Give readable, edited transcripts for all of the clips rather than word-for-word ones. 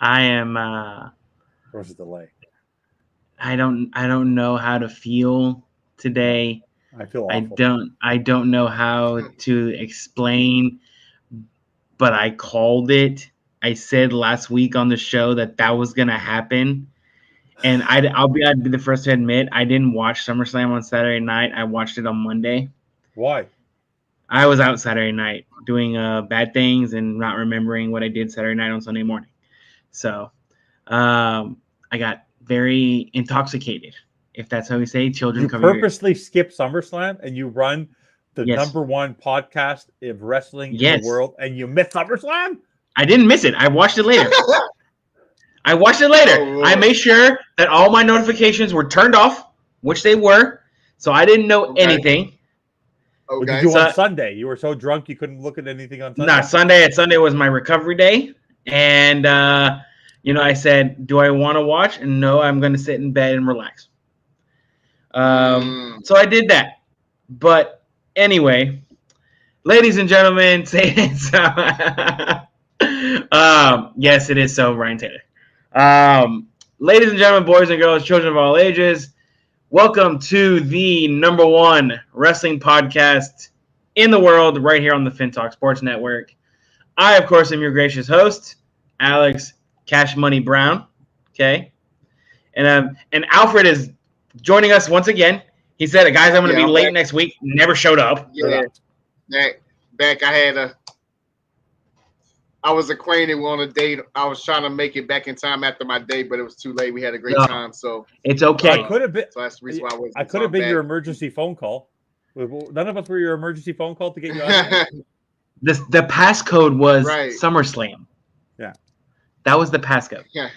I am. Where's the delay? I don't know how to feel Yeah, today. I feel I awful. don't. I don't know how to explain, but I called it. I said last week on the show that that was gonna happen, and I'd be the first to admit I didn't watch SummerSlam on Saturday night. I watched it on Monday. Why? I was out Saturday night doing bad things and not remembering what I did Saturday night on Sunday morning. So I got very intoxicated. If that's how we say, children You cover your ears. purposely skip SummerSlam and you run the Yes, number one podcast of wrestling in the yes. world and you miss SummerSlam? I didn't miss it. I watched it later. I watched it later. Oh I Lord. made sure that all my notifications were turned off, which they were, so I didn't know Okay. anything. What did you Okay. do on So Sunday? You were so drunk you couldn't look at anything on nah, Sunday? Sunday was my recovery day, and I said, "Do I want to watch?" And no, I'm going to sit in bed and relax. Mm. So I did that. But anyway, ladies and gentlemen, say it. Yes, it is so, Ryan Taylor. Ladies and gentlemen, boys and girls, children of all ages, welcome to the number one wrestling podcast in the world, right here on the FinTalk Sports Network. I, of course, am your gracious host, Alex Cash Money Brown. Okay, and Alfred is joining us once again. He said, "Guys, I'm going to Yeah, be I'm late back. next week." Never showed up. Shut Yeah, up. back. I was acquainted on a date. I was trying to make it back in time after my date, but it was too late. We had a great No, time, so it's I okay. could have been so that's the reason why I I wasn't. could So have I'm been your back. emergency phone call. None of us were your emergency phone call to get you out of there. The passcode was Right. SummerSlam. Yeah. That was the passcode. Yeah,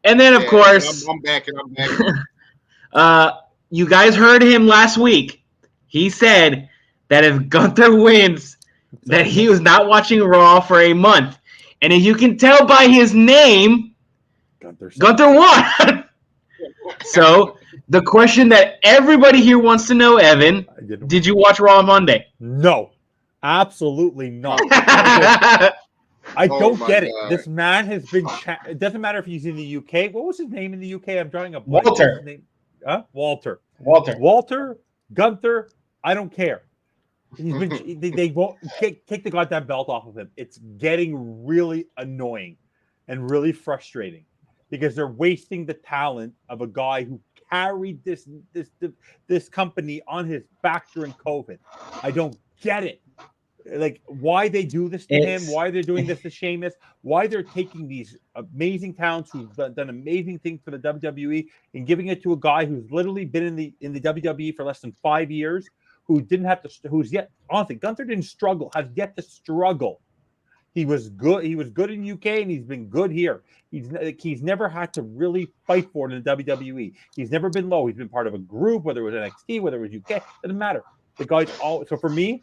And then of but I'm, course, I'm back and I'm back. uh, you guys heard him last week. He said that if Gunther wins, that he was not watching Raw for a month. And if you can tell by his name, Gunther sucks. Gunther won. So the question that everybody here wants to know, Evan, I didn't did you watch Raw on Monday? No. Absolutely not. I I Oh don't my get it. God. This man has been. It doesn't matter if he's in the UK. What was his name in the UK? I'm drawing a blank. Walter. What was his name? Walter. Walter. Walter. Gunther. I don't care. He's been. They won't take the goddamn belt off of him. It's getting really annoying and really frustrating because they're wasting the talent of a guy who carried this company on his back during COVID. I don't get it. Like why they do this to him, It's why they're doing this to Sheamus, why they're taking these amazing talents who've done amazing things for the WWE and giving it to a guy who's literally been in the WWE for less than 5 years, who didn't have to, who's yet honestly Gunther didn't struggle, has yet to struggle. He was good. He was good in UK, and he's been good here. He's never had to really fight for it in the WWE. He's never been low. He's been part of a group, whether it was NXT, whether it was UK, doesn't matter. The guy's all so for me.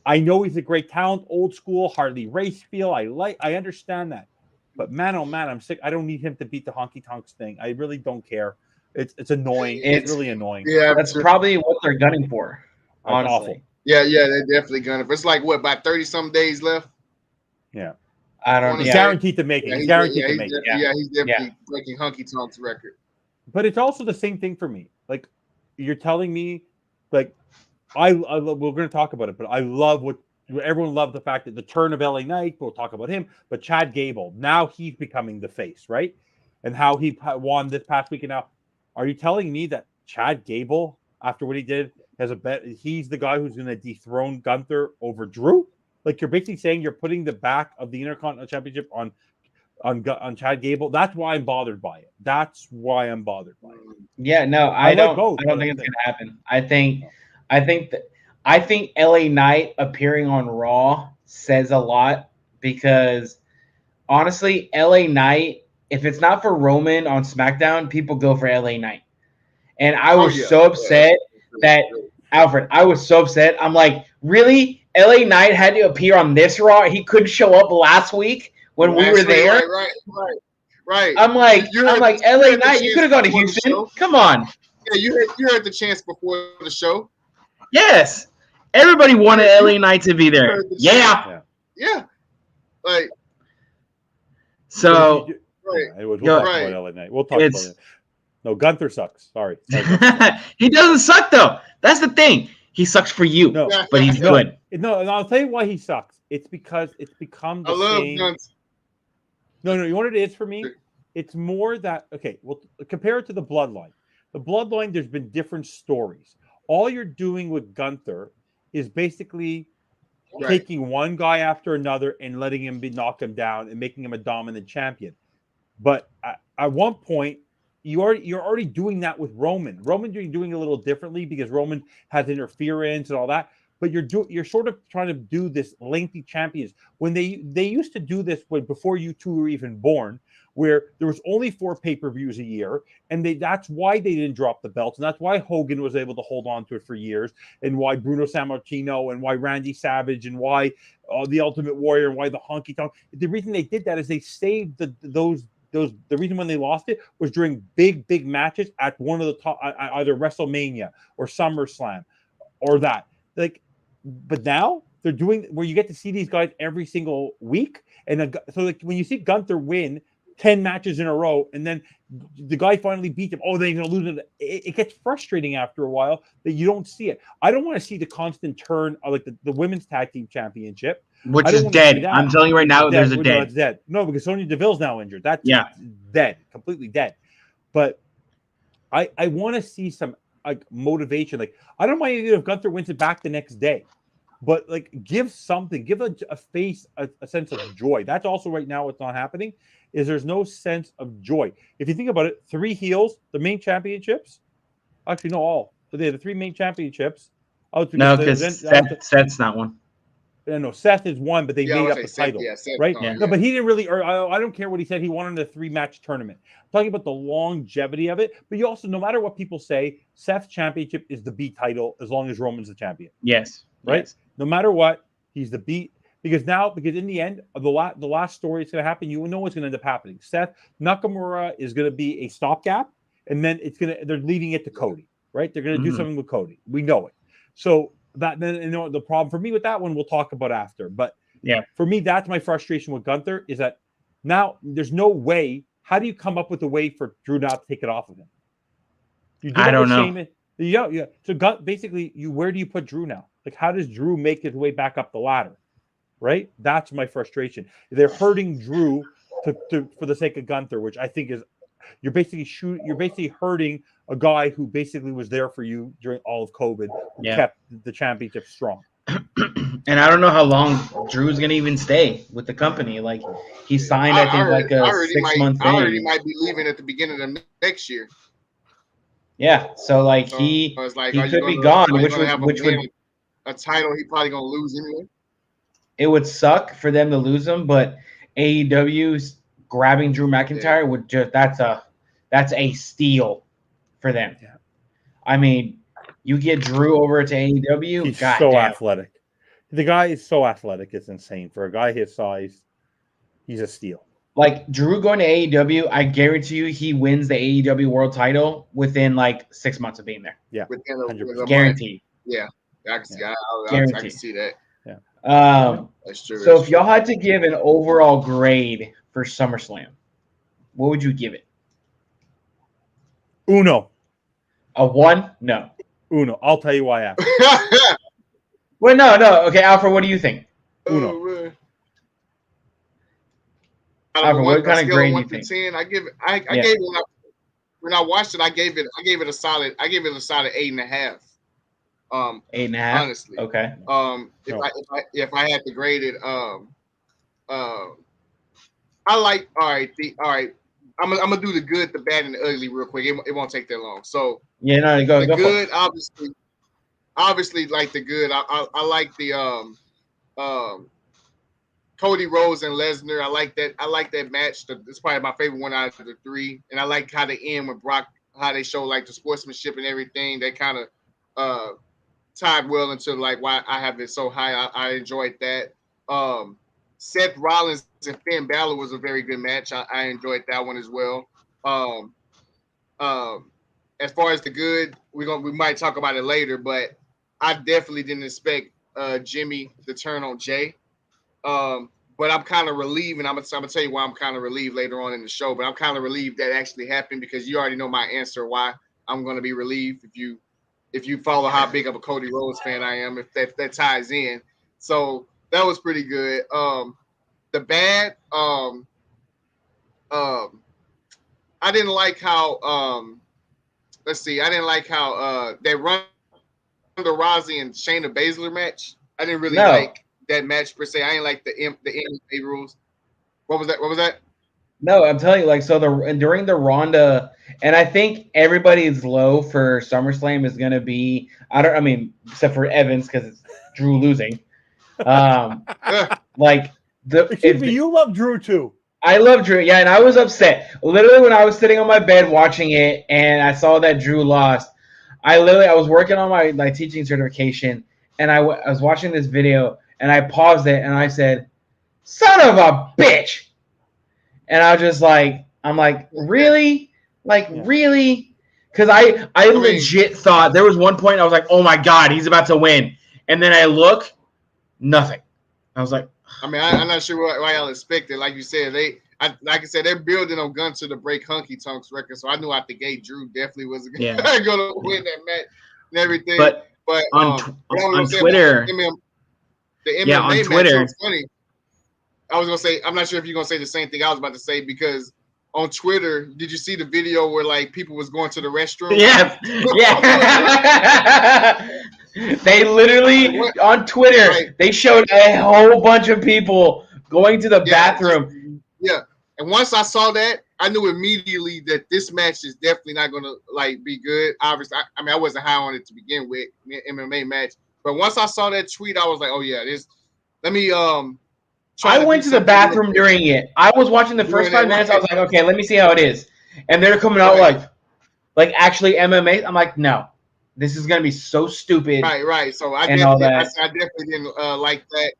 I know he's a great talent, old school, Harley Race feel. I understand that. But man, oh man, I'm sick. I don't need him to beat the honky tonks thing. I really don't care. It's annoying. It's it's really annoying. Yeah, that's probably what they're gunning for, It's awful. honestly. yeah, they're definitely gonna. It's like what about 30 some days left? Yeah. I don't. He's Yeah, guaranteed to make it. Yeah, He's guaranteed to he's make it. definitely, Yeah. he's definitely breaking Hunky Tonk's record. But it's also the same thing for me. Like you're telling me, like we're going to talk about it, but I love what everyone loved the fact that the turn of LA Knight. We'll talk about him, but Chad Gable now he's becoming the face, right? And how he won this past weekend. Now, are you telling me that Chad Gable, after what he did, has a bet? He's the guy who's going to dethrone Gunther over Drew? Like you're basically saying you're putting the back of the Intercontinental Championship on Chad Gable. That's why I'm bothered by it. That's why I'm bothered by it. yeah. No, I like both, I don't but think I'm it's saying- gonna happen. I think that. I think LA Knight appearing on Raw says a lot because honestly, LA Knight, if it's not for Roman on SmackDown, people go for LA Knight. And I Oh was yeah, so upset that Alfred, I was so upset. I'm like, really? LA Knight had to appear on this Raw. He couldn't show up last week when we were there. Right. I'm like, You had LA the Knight, you chance could have gone to before the Houston. show. Come on. Yeah, you had the chance before the show. Yes. Everybody wanted You LA Knight to be there. heard the Yeah. Yeah. Yeah, like So Right. We'll talk Right. about LA Knight. We'll talk about it. No, Gunther sucks. Sorry. he doesn't suck though. That's the thing. He sucks for you, No, but he's good. No, and I'll tell you why he sucks. It's because it's become the I love same. Guns. No, you know what it is for me? It's more that well, compare it to the Bloodline. The Bloodline, there's been different stories. All you're doing with Gunther is basically taking one guy after another and letting him knock him down and making him a dominant champion. But at one point, you're already doing that with Roman. Roman, you're doing it a little differently because Roman has interference and all that. But you're sort of trying to do this lengthy champions when they used to do this before you two were even born, where there was only 4 pay-per-views a year, and that's why they didn't drop the belts, and that's why Hogan was able to hold on to it for years, and why Bruno Sammartino, and why Randy Savage, and why the Ultimate Warrior, and why the Honky Tonk. The reason they did that is they saved those. The reason when they lost it was during big matches at one of the top, either WrestleMania or SummerSlam, or that. But now they're doing where you get to see these guys every single week, and so when you see Gunther win 10 matches in a row, and then the guy finally beat him, they're going to lose it. It gets frustrating after a while that you don't see it. I don't want to see the constant turn of like the women's tag team championship. Which is dead. I'm telling you right now, there's a dead. No, it's dead. No, because Sonya Deville's now injured. That's dead, completely dead. But I want to see some like motivation. Like I don't mind if Gunther wins it back the next day, but like give something, give a face a sense of joy. That's also right now what's not happening. Is there's no sense of joy. If you think about it, 3 heels, the main championships. Actually, no, all. But they had the 3 main championships. No, because Seth's not one. No, Seth is one, but they made up the title, right? No, but he didn't really. Or I don't care what he said. He wanted a 3-match tournament. I'm talking about the longevity of it. But you also, no matter what people say, Seth's championship is the B title as long as Roman's the champion. Yes, right. Yes. No matter what, he's the B. Because in the end, the last story is going to happen. You know what's going to end up happening. Seth Nakamura is going to be a stopgap, and then they're leaving it to Cody, right? They're going to do something with Cody. We know it. So the problem for me with that one, we'll talk about after. But for me, that's my frustration with Gunther is that now there's no way. How do you come up with a way for Drew not to take it off of him? I don't know. Yeah. So basically, where do you put Drew now? Like, how does Drew make his way back up the ladder? Right? That's my frustration. They're hurting Drew for the sake of Gunther, which I think is you're basically hurting a guy who basically was there for you during all of COVID, who kept the championship strong. And I don't know how long Drew's gonna even stay with the company. Like he signed, I think, like a 6-month thing. I already might be leaving at the beginning of next year. Yeah, so like he could be gone, which would a title he probably gonna lose anyway. It would suck for them to lose him, but AEW's grabbing Drew McIntyre would that's a steal for them. Yeah. I mean, you get Drew over to AEW. He's so athletic. The guy is so athletic; it's insane for a guy his size. He's a steal. Like Drew going to AEW, I guarantee you, he wins the AEW World Title within like 6 months of being there. Yeah, guaranteed. Yeah, I can see that. That's true. So if y'all had to give an overall grade for SummerSlam, what would you give it? Uno. A 1? No. Uno. I'll tell you why after. Well, no. Okay, Alfred, what do you think? Uno. Alfred, what kind of grade do you think? 10, I gave it when I watched it. I gave it a solid 8.5. 8.5. Honestly, okay. If I had to grade it, I like. All right. I'm gonna do the good, the bad, and the ugly real quick. It won't take that long. So go. The good, obviously, like the good. I like the Cody Rhodes and Lesnar. I like that match. It's probably my favorite one out of the 3. And I like how they end with Brock. How they show like the sportsmanship and everything. They kind of tied well into like why I have it so high. I enjoyed that. Seth Rollins and Finn Balor was a very good match. I enjoyed that one as well. As far as the good, we might talk about it later, but I definitely didn't expect Jimmy to turn on Jay. but I'm kind of relieved, and I'm gonna tell you why I'm kind of relieved later on in the show. But I'm kind of relieved that actually happened because you already know my answer why I'm gonna be relieved if you follow how big of a Cody Rhodes fan I am, if that ties in. So that was pretty good. The bad, I didn't like how let's see, I didn't like how they run the Rousey and Shayna Baszler match. I didn't really No. like that match per se. I didn't like the MMA rules. What was that? What was that? No, I'm telling you, like, so during the Ronda, and I think everybody's low for SummerSlam is gonna be except for Evans because it's Drew losing. Like Excuse me, you love Drew too. I love Drew, yeah, and I was upset. Literally, when I was sitting on my bed watching it, and I saw that Drew lost, I was working on my teaching certification, and I was watching this video, and I paused it, and I said, "Son of a bitch!" And I was just like, I'm like, really? Really? Because I legit thought there was one point I was like, oh my God, he's about to win. And then I look, nothing. I was like, I'm not sure what y'all expected. Like you said, like I said, they're building on Gun to the Break Honky Tonks record. So I knew out the gate, Drew definitely was going to win that match and everything. But on Twitter, the MMA match was funny. I was gonna say, I'm not sure if you're gonna say the same thing I was about to say because on Twitter, did you see the video where like people was going to the restroom? Yes, yeah. They literally on Twitter they showed a whole bunch of people going to the bathroom. And once I saw that, I knew immediately that this match is definitely not gonna like be good. Obviously, I wasn't high on it to begin with, MMA match, but once I saw that tweet, I was like, oh yeah, this. Let me I went to the bathroom during it. I was watching the first 5 minutes. I was like, okay, let me see how it is. And they're coming out like actually MMA. I'm like, no, this is gonna be so stupid. Right. So I definitely didn't like that.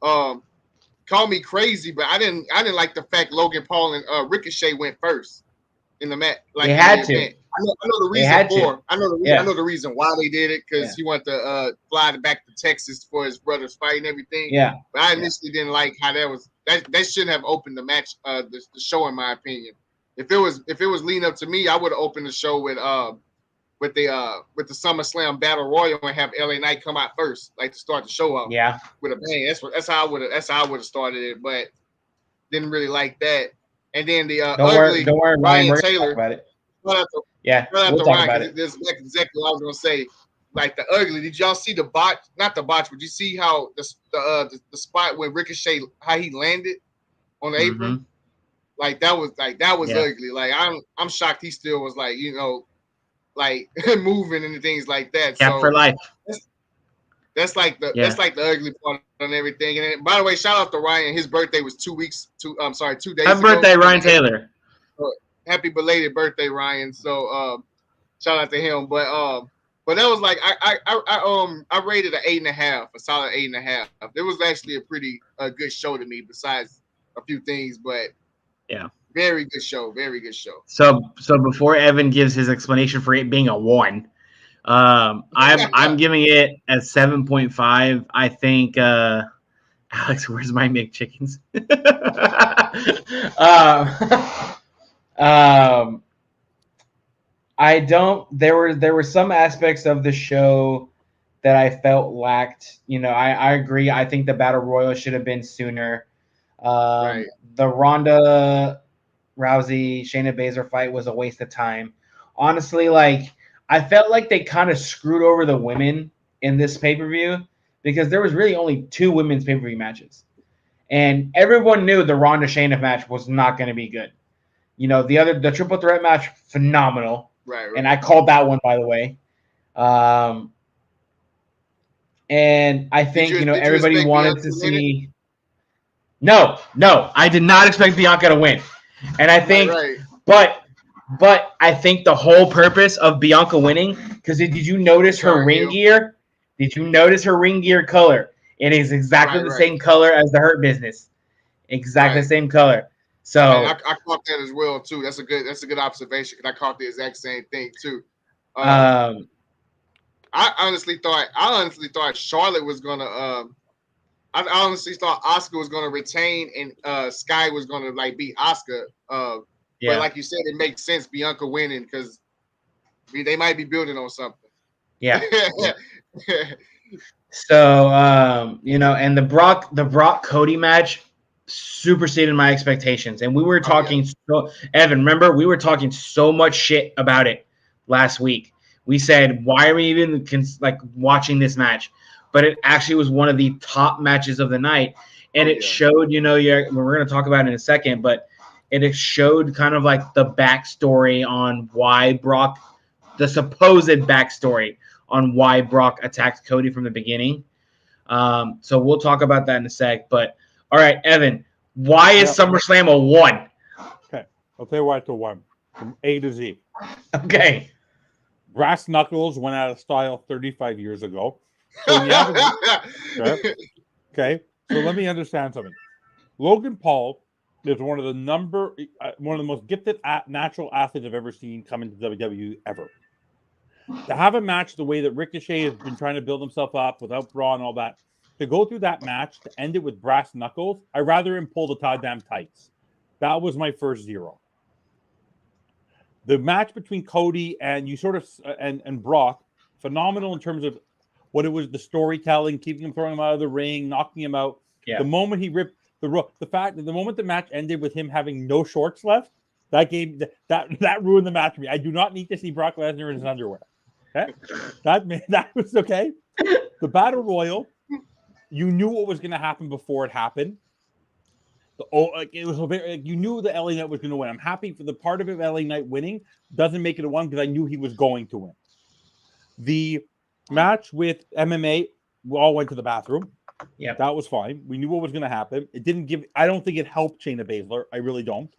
Call me crazy, but I didn't like the fact Logan Paul and Ricochet went first in the match. Like they had to. Event. I know the reason for. I know the reason why they did it because he wanted to fly back to Texas for his brother's fight and everything. Yeah. But I initially didn't like how that was. That shouldn't have opened the match, the show, in my opinion. If it was leading up to me, I would have opened the show with the SummerSlam Battle Royal and have LA Knight come out first, like to start the show off. Yeah. With a bang. That's how I would have started it, but didn't really like that. And then the ugly don't worry, Ryan Taylor. About it. We'll talk about it. This is exactly what I was gonna say. Like the ugly. Did y'all see the botch? Not the botch, but you see how the spot where Ricochet how he landed on the apron? Like that was ugly. Like I'm shocked he still was like, like moving and things like that. Yeah, so for life. That's like the ugly part and everything. And then, by the way, shout out to Ryan. His birthday was 2 days. Happy birthday, Ryan Taylor. Happy belated birthday, Ryan. So shout out to him. But that was like I rated an 8.5, a solid 8.5. It was actually a pretty good show to me, besides a few things, but very good show. Very good show. So before Evan gives his explanation for it being a 1, I'm giving it a 7.5. I think Alex, where's my McChickens? I don't. There were some aspects of the show that I felt lacked. I agree. I think the Battle Royal should have been sooner. The Ronda Rousey Shayna Baszler fight was a waste of time. Honestly, like I felt like they kind of screwed over the women in this pay-per-view because there was really only 2 women's pay-per-view matches. And everyone knew the Ronda Shayna match was not going to be good. The triple threat match, phenomenal. Right. And I called that one, by the way. And I think, everybody wanted to see. No, I did not expect Bianca to win. And I think, but I think the whole purpose of Bianca winning, because did you notice her ring gear? Did you notice her ring gear color? It is exactly the same color as the Hurt Business. Exactly the same color. So I caught that as well too. That's a good observation because I caught the exact same thing too. I honestly thought Charlotte was gonna I honestly thought Oscar was going to retain and Sky was going to like beat Oscar. But like you said, it makes sense Bianca winning because they might be building on something. Yeah. So and the Brock Cody match superseded my expectations, and we were talking. So Evan, remember we were talking so much shit about it last week. We said, why are we even watching this match? But it actually was one of the top matches of the night, and it showed. We're going to talk about it in a second, but it showed kind of like the backstory on why Brock, the supposed backstory on why Brock attacked Cody from the beginning. So we'll talk about that in a sec. But all right, Evan, why is SummerSlam a 1? Okay, I'll tell you why it's a 1 from A to Z. Okay. Brass knuckles went out of style 35 years ago. So okay. So let me understand something. Logan Paul is one of the most gifted natural athletes I've ever seen come into WWE ever. To have a match the way that Ricochet has been trying to build himself up without Braun and all that, to go through that match, to end it with brass knuckles, I'd rather him pull the goddamn tights. That was my first 0. The match between Cody and and Brock, phenomenal in terms of what it was, the storytelling, keeping him, throwing him out of the ring, knocking him out. Yeah. The moment he ripped the fact that the moment the match ended with him having no shorts left, that ruined the match for me. I do not need to see Brock Lesnar in his underwear. Okay? That was okay. The Battle Royal, you knew what was going to happen before it happened. It was you knew the LA Knight was going to win. I'm happy for the part of it. LA Knight winning doesn't make it a 1 because I knew he was going to win. The match with MMA, we all went to the bathroom. Yeah, that was fine. We knew what was going to happen. It didn't give. I don't think it helped Shayna Baszler. I really don't.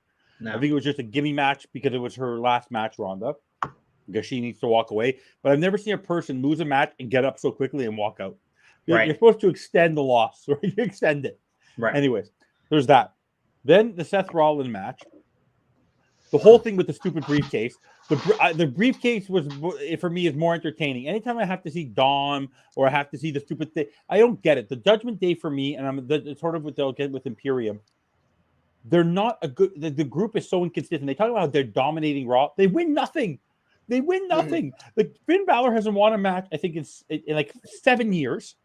No. I think it was just a gimme match because it was her last match, Ronda, because she needs to walk away. But I've never seen a person lose a match and get up so quickly and walk out. You're supposed to extend the loss, or you extend it. Right. Anyways, there's that. Then the Seth Rollins match. The whole thing with the stupid briefcase. The briefcase was, for me, is more entertaining. Anytime I have to see Dom or I have to see the stupid thing, I don't get it. The Judgment Day for me, and it's sort of what they'll get with Imperium. They're not a good. The group is so inconsistent. They talk about how they're dominating Raw. They win nothing. Like Finn Balor hasn't won a match, I think, in like 7 years.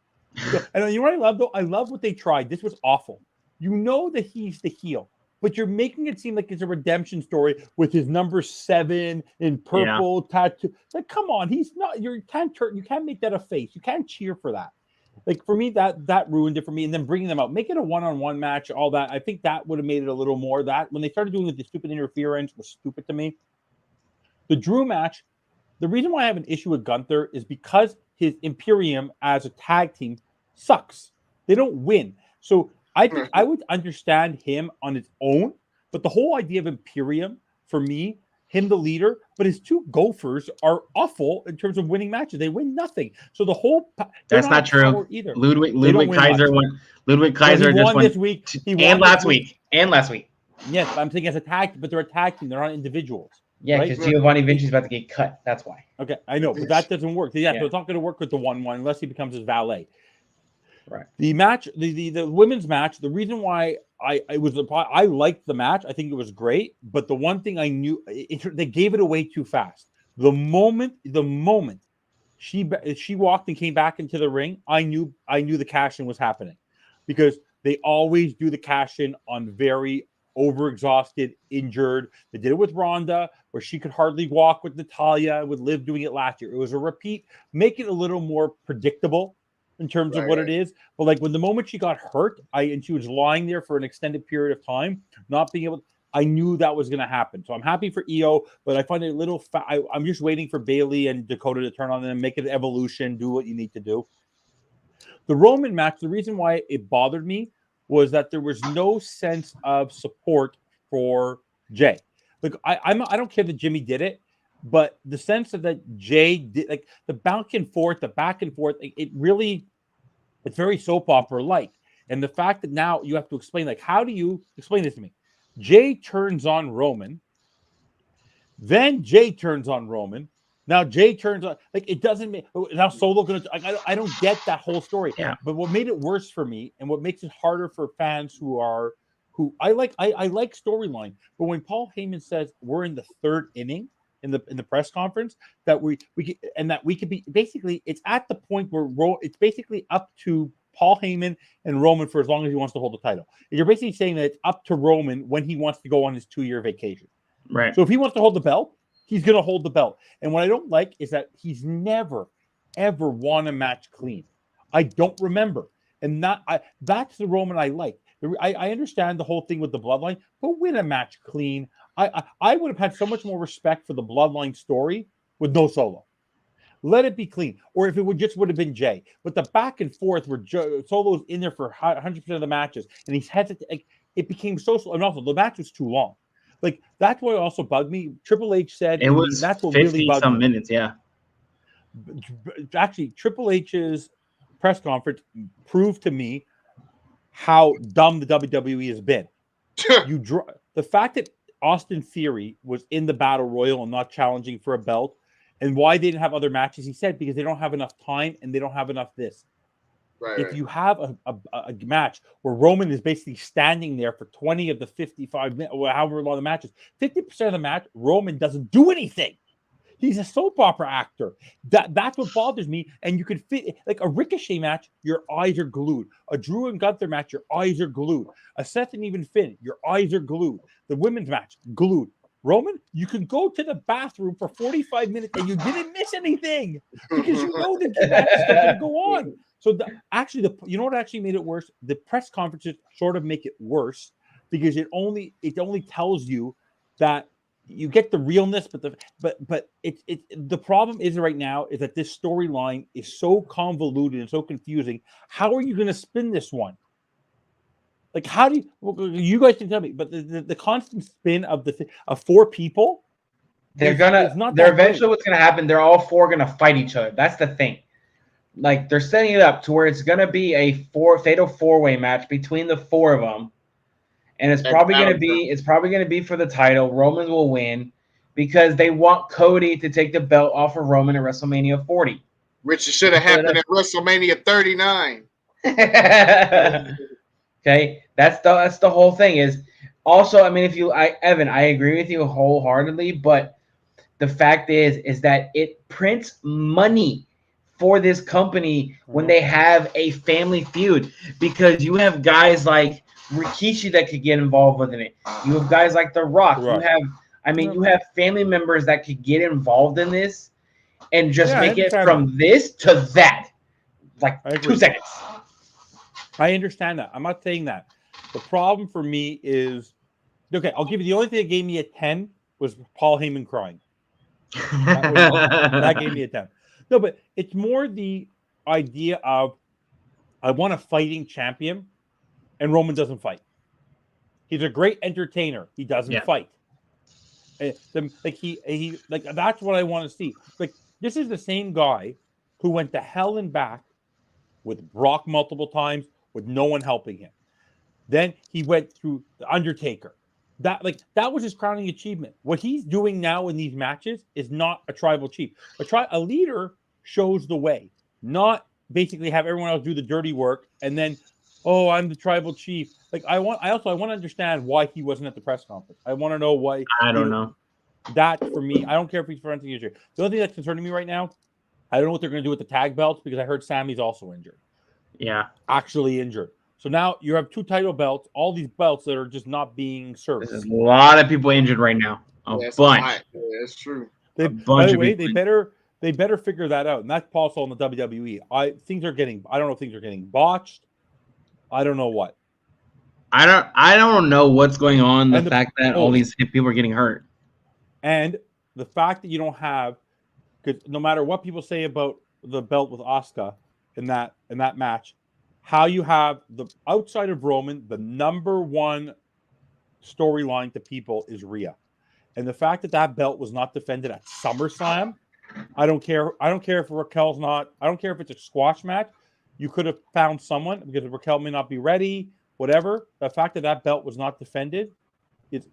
And you know what I love though? I love what they tried. This was awful. You know that he's the heel, but you're making it seem like it's a redemption story with his number 7 in purple tattoo. Like, come on, he's not. You can't make that a face. You can't cheer for that. Like, for me, that ruined it for me. And then bringing them out, make it a one-on-one match, all that. I think that would have made it a little more. That when they started doing the stupid interference was stupid to me. The Drew match, the reason why I have an issue with Gunther is because his Imperium as a tag team sucks. They don't win. So I think I would understand him on its own, but the whole idea of Imperium, for me, him the leader, but his 2 gophers are awful in terms of winning matches. They win nothing. So the whole that's not true either. Ludwig Kaiser won. Ludwig Kaiser just won this week. And last week. Yes, I'm saying as a tag, but they're a tag team. They're not individuals. Yeah, because Giovanni Vinci's about to get cut. That's why. Okay, I know, but that doesn't work. So it's not going to work with the 1-1 unless he becomes his valet. Right. The match, the women's match. The reason why I liked the match. I think it was great. But the one thing I knew, they gave it away too fast. The moment she walked and came back into the ring, I knew the cash-in was happening, because they always do the cash-in on very overexhausted, injured. They did it with Ronda, where she could hardly walk, with Natalya, with Liv doing it last year. It was a repeat. Make it a little more predictable in terms of what it is. But like when the moment she got hurt, and she was lying there for an extended period of time, not being able, I knew that was going to happen. So I'm happy for EO, but I find it a little, I'm just waiting for Bayley and Dakota to turn on them, make it an evolution, do what you need to do. The Roman match, the reason why it bothered me was that there was no sense of support for Jay. Like I don't care that Jimmy did it, but the sense of that Jay did, like the back and forth, it really, it's very soap opera like. And the fact that now you have to explain, like, how do you explain this to me? Jay turns on Roman, then Jay turns on Roman, Now Jay turns on, like, it doesn't make now Solo gonna like, I don't get that whole story. Yeah. But what made it worse for me and what makes it harder for fans who I like storyline, but when Paul Heyman says we're in the third inning in the press conference, that we could, and that we could be basically, it's at the point where it's basically up to Paul Heyman and Roman for as long as he wants to hold the title. And you're basically saying that it's up to Roman when he wants to go on his 2-year vacation. Right. So if he wants to hold the belt, he's going to hold the belt. And what I don't like is that he's never, ever won a match clean. I don't remember. And that's the Roman I like. I understand the whole thing with the bloodline, but win a match clean. I would have had so much more respect for the bloodline story with no Solo. Let it be clean. Or if it would have been Jay. But the back and forth where Solo's in there for 100% of the matches, and he's hesitant. Like, it became so slow. And also, the match was too long. Like, that's what also bugged me. Triple H said it was that's what 50 really bugged some me. minutes, yeah. Actually, Triple H's press conference proved to me how dumb the WWE has been. The fact that Austin Theory was in the Battle Royal and not challenging for a belt, and why they didn't have other matches, he said, because they don't have enough time and they don't have enough this. Right. If you have a match where Roman is basically standing there for 20 of the 55 minutes, or however long the match is, 50% of the match, Roman doesn't do anything. He's a soap opera actor. That's what bothers me. And you could fit, like, a Ricochet match, your eyes are glued. A Drew and Gunther match, your eyes are glued. A Seth and even Finn, your eyes are glued. The women's match, glued. Roman, you can go to the bathroom for 45 minutes and you didn't miss anything because you know the match is going to go on. So you know what actually made it worse? The press conferences sort of make it worse because it only tells you that you get the realness, but the problem is right now is that this storyline is so convoluted and so confusing. How are you going to spin this one? Like, how do you guys can tell me? But the constant spin of of 4 people, eventually what's gonna happen? They're all 4 gonna fight each other. That's the thing. Like, they're setting it up to where it's gonna be a fatal 4-way match between the 4 of them. And it's probably going to be for the title. Roman will win because they want Cody to take the belt off of Roman at WrestleMania 40. Which should have happened at WrestleMania 39. Okay, that's the whole thing. Is also, I mean, Evan, I agree with you wholeheartedly, but the fact is that it prints money for this company when they have a family feud, because you have guys like Rikishi that could get involved with it. You have guys like The Rock. Right. You have family members that could get involved in this and just make it from this to that, like 2 seconds. I understand that. I'm not saying that. The problem for me is, okay, I'll give you the only thing that gave me a 10 was Paul Heyman crying. That gave me a 10. No, but it's more the idea of, I want a fighting champion, and Roman doesn't fight. He's a great entertainer. He doesn't fight. Like that's what I want to see. Like, this is the same guy who went to hell and back with Brock multiple times with no one helping him. Then he went through the Undertaker. That was his crowning achievement. What he's doing now in these matches is not a tribal chief. A leader shows the way, not basically have everyone else do the dirty work and then, oh, I'm the tribal chief. Like, I want to understand why he wasn't at the press conference. I want to know why. I don't know. That, for me, I don't care if he's preventing injury. The only thing that's concerning me right now, I don't know what they're going to do with the tag belts, because I heard Sammy's also injured. Yeah. Actually injured. So now you have 2 title belts, all these belts that are just not being served. There's a lot of people injured right now. A bunch. Yeah, that's true. By the way, they better figure that out. And that's also in the WWE. I don't know if things are getting botched. I don't know what. I don't know what's going on. The fact that all these people are getting hurt. And the fact that you don't have, because no matter what people say about the belt with Asuka in that match, how you have the outside of Roman, the number 1 storyline to people is Rhea. And the fact that belt was not defended at SummerSlam, I don't care. I don't care if Raquel's not. I don't care if it's a squash match. You could have found someone, because Raquel may not be ready, whatever. The fact that belt was not defended,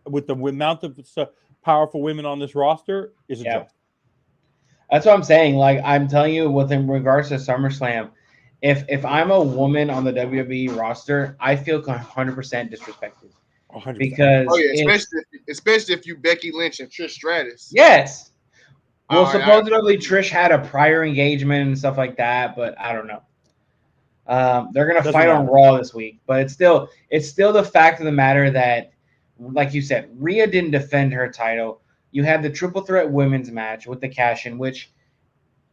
with the amount of powerful women on this roster, is a joke. That's what I'm saying. Like I'm telling you, within regards to SummerSlam, if I'm a woman on the WWE roster, I feel 100% disrespected 100%. because Oh yeah, especially if you Becky Lynch and Trish Stratus. yes. Well, All right, supposedly Trish had a prior engagement and stuff like that, but I don't know. They're gonna Doesn't fight on matter. Raw this week, but it's still the fact of the matter that, like you said, Rhea didn't defend her title. You had the triple threat women's match with the cash in, which,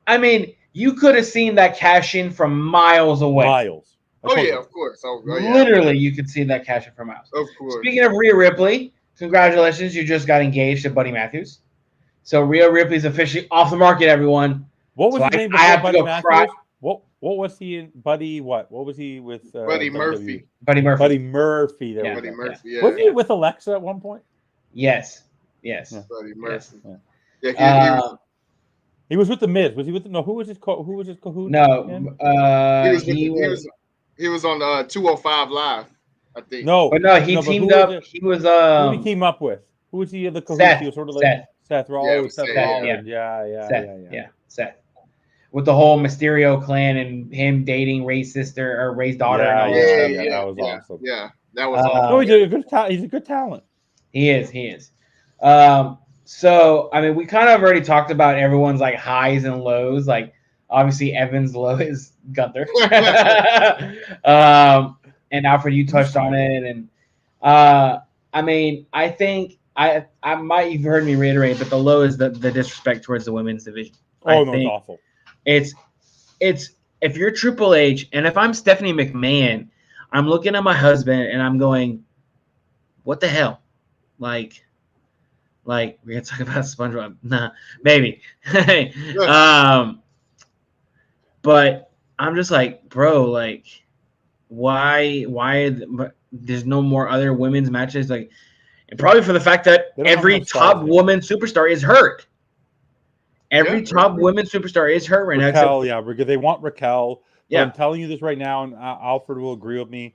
I mean, you could have seen that cash in from miles away. Miles. Oh yeah, of course. Oh yeah. Literally, you could see that cash in from miles. Of course. Speaking of Rhea Ripley, congratulations, you just got engaged to Buddy Matthews. So Rhea Ripley's officially off the market, everyone. What was So his name I have before to Buddy go Matthews? cry. What was he in? Buddy what? What was he with? Buddy WWE? Murphy. Buddy Murphy. Buddy Murphy. There Yeah. we Buddy go. Murphy. Yeah. Wasn't he with Alexa at one point? Yes. Yeah. Buddy Murphy. Yeah. Yeah. He was with the Miz. Was he with? No. Who was his? Who was his cahoot? No. He was on 205 Live, I think. No. But no, he but teamed who up. was it? He was Who did he team up with? Who was he? The cahoot? Seth. He was sort of Seth. Seth Rollins. Seth, Rollins. yeah. Seth. With the whole Mysterio clan and him dating Ray's sister or Ray's daughter. and all that stuff. That was awesome. Yeah, that was awesome. No, he's a good talent. He is. So I mean, we kind of already talked about everyone's like highs and lows. Like obviously, Evan's low is Gunther. And Alfred, you touched on it, and I mean, I think I might you've heard me reiterate, but the low is the disrespect towards the women's division. Oh no, it's awful. It's if you're Triple H and if I'm Stephanie McMahon, I'm looking at my husband and I'm going, what the hell? Like we're gonna talk about SpongeBob. Nah, maybe. But I'm just like, bro, like why there's no more other women's matches? Like, and probably for the fact that every top woman superstar is hurt. Every top women superstar is hurt right now. Yeah, because they want Raquel. Yeah, I'm telling you this right now, and Alfred will agree with me.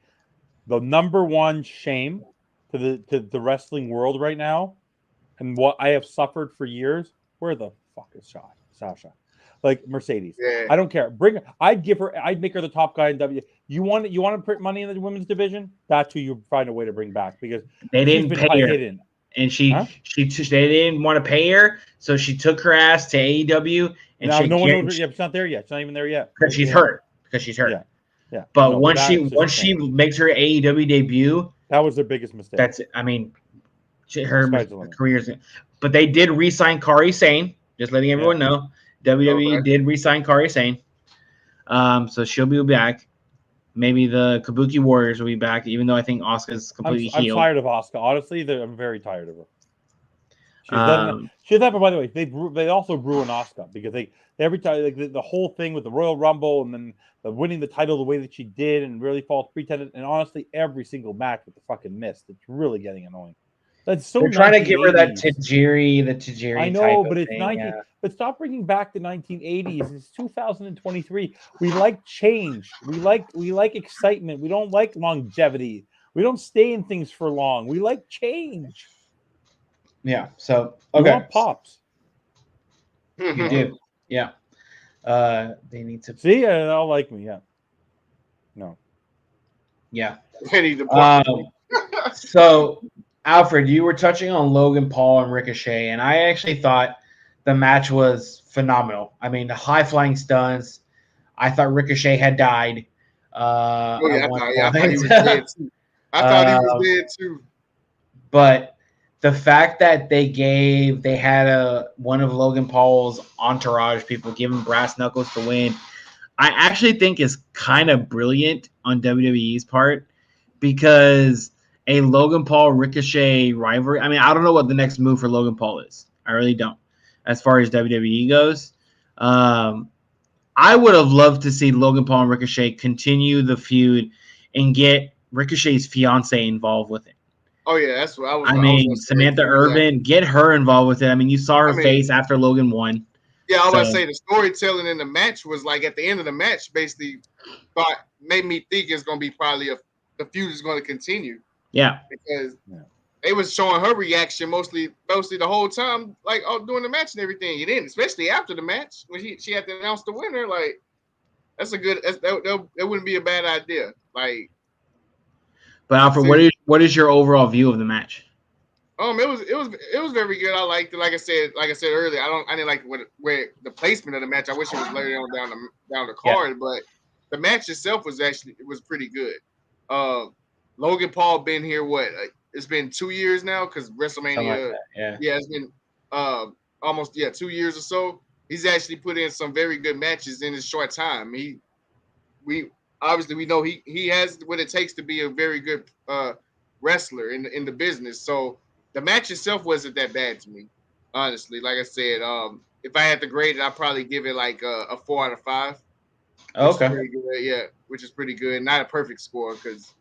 The number one shame to the wrestling world right now, and what I have suffered for years. Where the fuck is Sasha? Like Mercedes. Yeah. I don't care. I'd make her the top guy in W. You want to put money in the women's division? That's who you find a way to bring back because they didn't pay her. Hidden. And they didn't want to pay her, so she took her ass to AEW. And now no one knows. It's not there yet. It's not even there yet because she's hurt. Yeah. But once she makes her AEW debut, that was their biggest mistake. That's it. I mean, her career's. But they did re-sign Kairi Sane. Just letting everyone know, WWE did re-sign Kairi Sane. So she'll be back. Maybe the Kabuki Warriors will be back, even though I think Asuka's completely healed. I'm tired of Asuka. Honestly, I'm very tired of her. She's that. But by the way, they also ruin Asuka because they every time like the whole thing with the Royal Rumble and then the winning the title the way that she did and really false pretended and honestly every single match with the fucking missed. It's really getting annoying. That's so. They're trying to give her that Tajiri. I know, but it's 19. Yeah. But stop bringing back the 1980s. It's 2023. We like change. We like excitement. We don't like longevity. We don't stay in things for long. We like change. Yeah. So okay. We want pops. You do. Yeah. They need to see. They all like me. Yeah. No. Yeah. They need to. So. Alfred, you were touching on Logan Paul and Ricochet, and I actually thought the match was phenomenal. I mean, the high-flying stunts. I thought Ricochet had died. I thought he was dead too. But the fact that they had one of Logan Paul's entourage people give him brass knuckles to win, I actually think is kind of brilliant on WWE's part because a Logan Paul Ricochet rivalry. I mean, I don't know what the next move for Logan Paul is. I really don't. As far as WWE goes, I would have loved to see Logan Paul and Ricochet continue the feud and get Ricochet's fiance involved with it. Oh yeah, that's what I was. I mean, Samantha Urban, get her involved with it. I mean, you saw her face after Logan won. Yeah, I was about to say the storytelling in the match was like at the end of the match, basically, made me think it's going to be probably the feud is going to continue. Yeah, because they was showing her reaction mostly the whole time, like during the match and everything. You didn't, especially after the match when she had to announce the winner. Like that's a good. That wouldn't be a bad idea. Like, But Alfred, what is your overall view of the match? It was very good. I liked it. Like I said earlier, I didn't like where the placement of the match. I wish it was later on down the card, but the match itself was pretty good. Logan Paul been here it's been 2 years now because WrestleMania. Like that, yeah, it's been almost 2 years or so. He's actually put in some very good matches in his short time. We obviously we know he has what it takes to be a very good wrestler in the business. So the match itself wasn't that bad to me, honestly. Like I said, if I had to grade it, I'd probably give it like a 4 out of 5. Okay. Is pretty good, yeah, which is pretty good. Not a perfect score because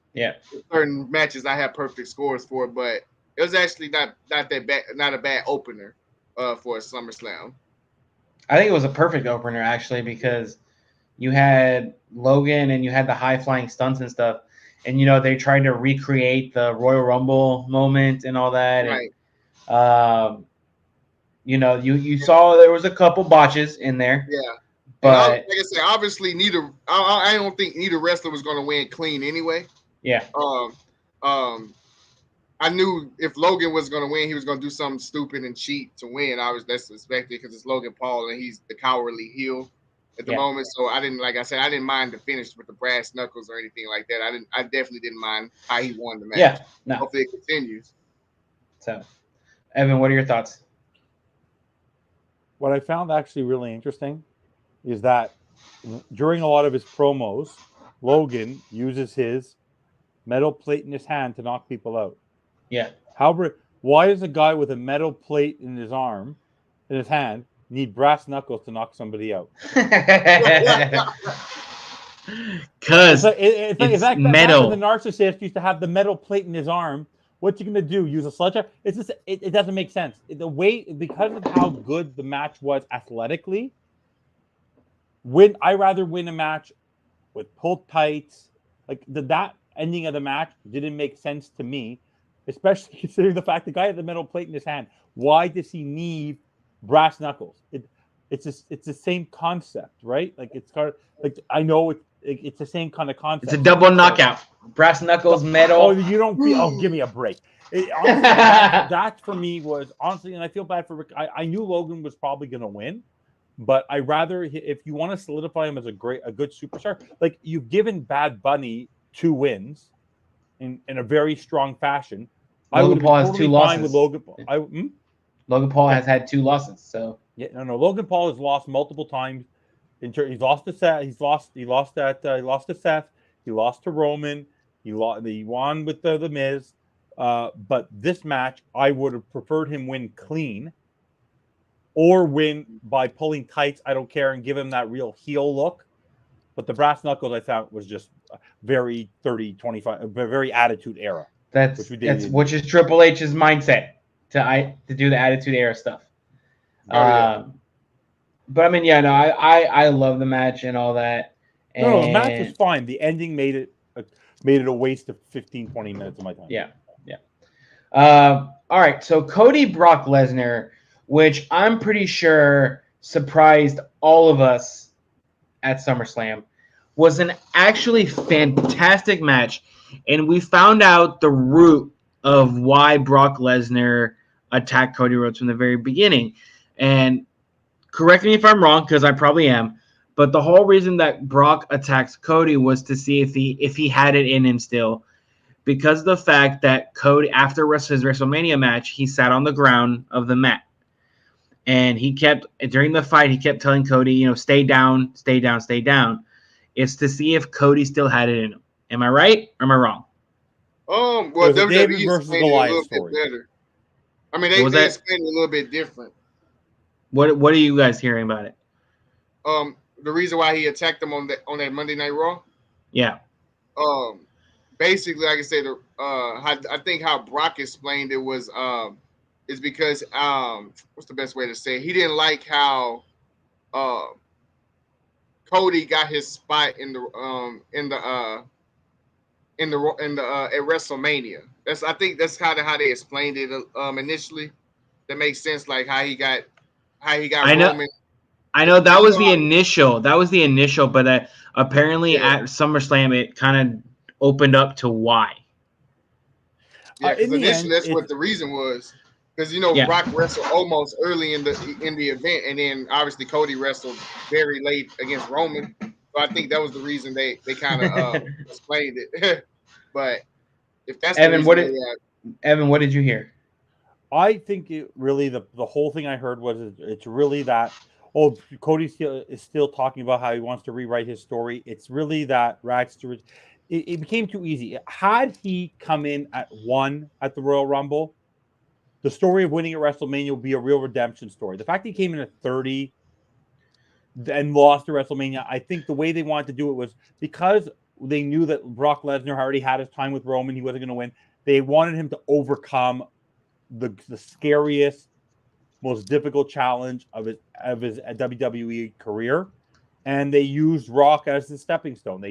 certain matches I have perfect scores for, but it was actually not that bad, not a bad opener for a SummerSlam. I think it was a perfect opener actually because you had Logan and you had the high flying stunts and stuff, and they tried to recreate the Royal Rumble moment and all that, Right. and you saw there was a couple botches in there. Yeah. But like I said, obviously I don't think neither wrestler was going to win clean anyway. Yeah. I knew if Logan was going to win, he was going to do something stupid and cheat to win. That's expected because it's Logan Paul and he's the cowardly heel at the moment. So I didn't mind the finish with the brass knuckles or anything like that. I definitely didn't mind how he won the match. Yeah. No. Hopefully it continues. So, Evan, what are your thoughts? What I found actually really interesting is that during a lot of his promos, Logan uses his metal plate in his hand to knock people out. Yeah. Why does a guy with a metal plate in his hand, need brass knuckles to knock somebody out? Because it's metal. Back when the narcissist used to have the metal plate in his arm, what's he going to do? Use a sledgehammer? It's just, it doesn't make sense. Because of how good the match was athletically, I rather win a match with pulled tights. Like that ending of the match didn't make sense to me, especially considering the fact the guy had the metal plate in his hand. Why does he need brass knuckles? It's the same concept, right? Like it's kind of like I know it's the same kind of concept. It's a double knockout. Brass knuckles, metal. Oh, you don't feel. Oh, give me a break. Honestly, that for me was honestly, and I feel bad for Rick. I knew Logan was probably going to win, but I rather, if you want to solidify him as a good superstar, like you've given Bad Bunny 2 wins in a very strong fashion. Logan Paul has 2 losses. With Logan Paul. Logan Paul has had 2 losses. So Logan Paul has lost multiple times. He's lost to Seth. He lost to Seth. He lost to Roman. He won with the Miz. But this match, I would have preferred him win clean or win by pulling tights. I don't care, and give him that real heel look. But the brass knuckles, I thought, was just very 30-25, very attitude era. Which is Triple H's mindset to do the attitude era stuff. But I mean, I love the match and all that. And no, the match was fine. The ending made it a waste of 15-20 minutes of my time. Yeah. All right, so Cody Brock Lesnar, which I'm pretty sure surprised all of us at SummerSlam, was an actually fantastic match, and we found out the root of why Brock Lesnar attacked Cody Rhodes from the very beginning. And correct me if I'm wrong, because I probably am, but the whole reason that Brock attacked Cody was to see if he had it in him still, because of the fact that Cody, after his WrestleMania match, he sat on the ground of the mat. And during the fight, he kept telling Cody, stay down, stay down, stay down. It's to see if Cody still had it in him. Am I right or am I wrong? Well, WWE versus Goliath story. Better. I mean, they explained it a little bit different. What are you guys hearing about it? The reason why he attacked them on that Monday Night Raw. Yeah. Basically, like I said, I think how Brock explained it was is because what's the best way to say it? He didn't like how Cody got his spot in the in the at WrestleMania. I think that's kind of how they explained it initially. That makes sense, like how he got Roman. I know that was the initial. That was the initial, but apparently at SummerSlam it kind of opened up to why. Yeah, because initially that's what the reason was. Because Brock wrestled almost early in the event, and then obviously Cody wrestled very late against Roman. So I think that was the reason they kind of explained it. But if that's Evan, the reason, Evan, what did you hear? I think it really the whole thing I heard was it's really that Cody is still talking about how he wants to rewrite his story. It's really that rags to it became too easy. Had he come in at 1 at the Royal Rumble, the story of winning at WrestleMania would be a real redemption story. The fact he came in at 30 and lost to WrestleMania, I think the way they wanted to do it was because they knew that Brock Lesnar already had his time with Roman, he wasn't going to win. They wanted him to overcome the scariest, most difficult challenge of his WWE career, and they used Brock as the stepping stone.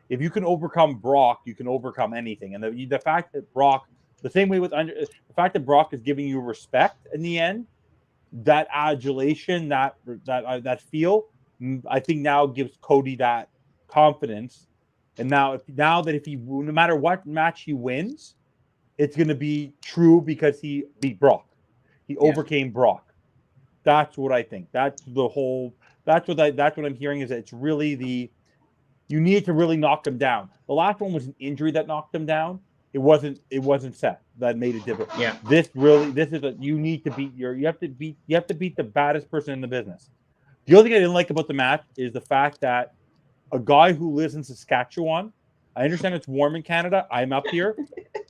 If you can overcome Brock, you can overcome anything. And the fact that Brock, the same way with the fact that Brock is giving you respect in the end, that adulation, that feel, I think now gives Cody that confidence. And now that if no matter what match he wins, it's going to be true because he beat Brock. He overcame Brock. That's what I think. That's what I'm hearing is that it's really you need to really knock him down. The last one was an injury that knocked him down. It wasn't Seth that made it different. Yeah. You have to beat the baddest person in the business. The only thing I didn't like about the match is the fact that a guy who lives in Saskatchewan, I understand it's warm in Canada. I'm up here.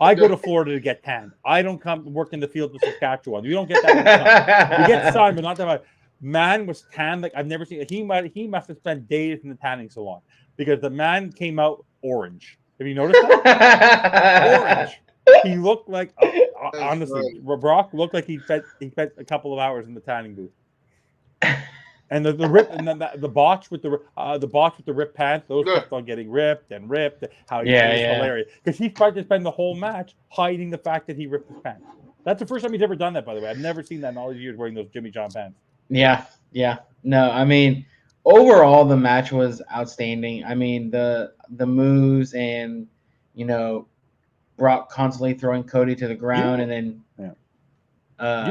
I go to Florida to get tanned. I don't come work in the field in Saskatchewan. We don't get that much sun. We get sun, but not that much. Man was tanned like I've never seen. He must have spent days in the tanning salon because the man came out orange. Have you noticed that? Orange. He looked like honestly, Brock looked like he spent a couple of hours in the tanning booth. And the rip and then the botch with the ripped pants, those kept on getting ripped. How he was hilarious because he tried to spend the whole match hiding the fact that he ripped his pants. That's the first time he's ever done that, by the way. I've never seen that in all these years wearing those Jimmy John pants. Yeah. No, I mean, overall the match was outstanding. I mean, the moves and Brock constantly throwing Cody to the ground, and then you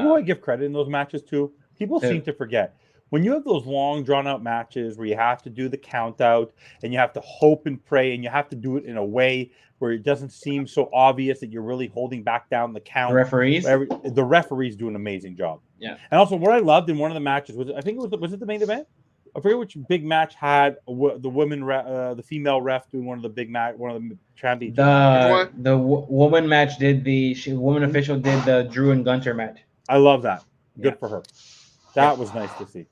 know what I give credit in those matches too? People seem to forget. When you have those long, drawn-out matches where you have to do the count-out and you have to hope and pray and you have to do it in a way where it doesn't seem so obvious that you're really holding back down the count. The referees do an amazing job. Yeah. And also, what I loved in one of the matches was it the main event? I forget which big match had the female ref doing one of the championships. The woman match woman official did the Drew and Gunter match. I love that. Good for her. That was nice to see.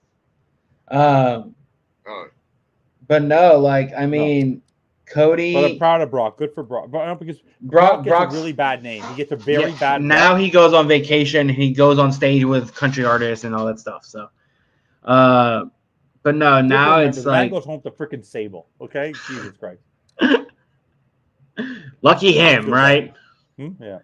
But no, I mean, Cody. But I'm proud of Brock. Good for Brock. Because Brock gets a really bad name. He gets a very bad. Now he goes on vacation. He goes on stage with country artists and all that stuff. So, but no, now it's man goes home to freaking Sable. Okay, Jesus Christ. Lucky him, right? Yeah.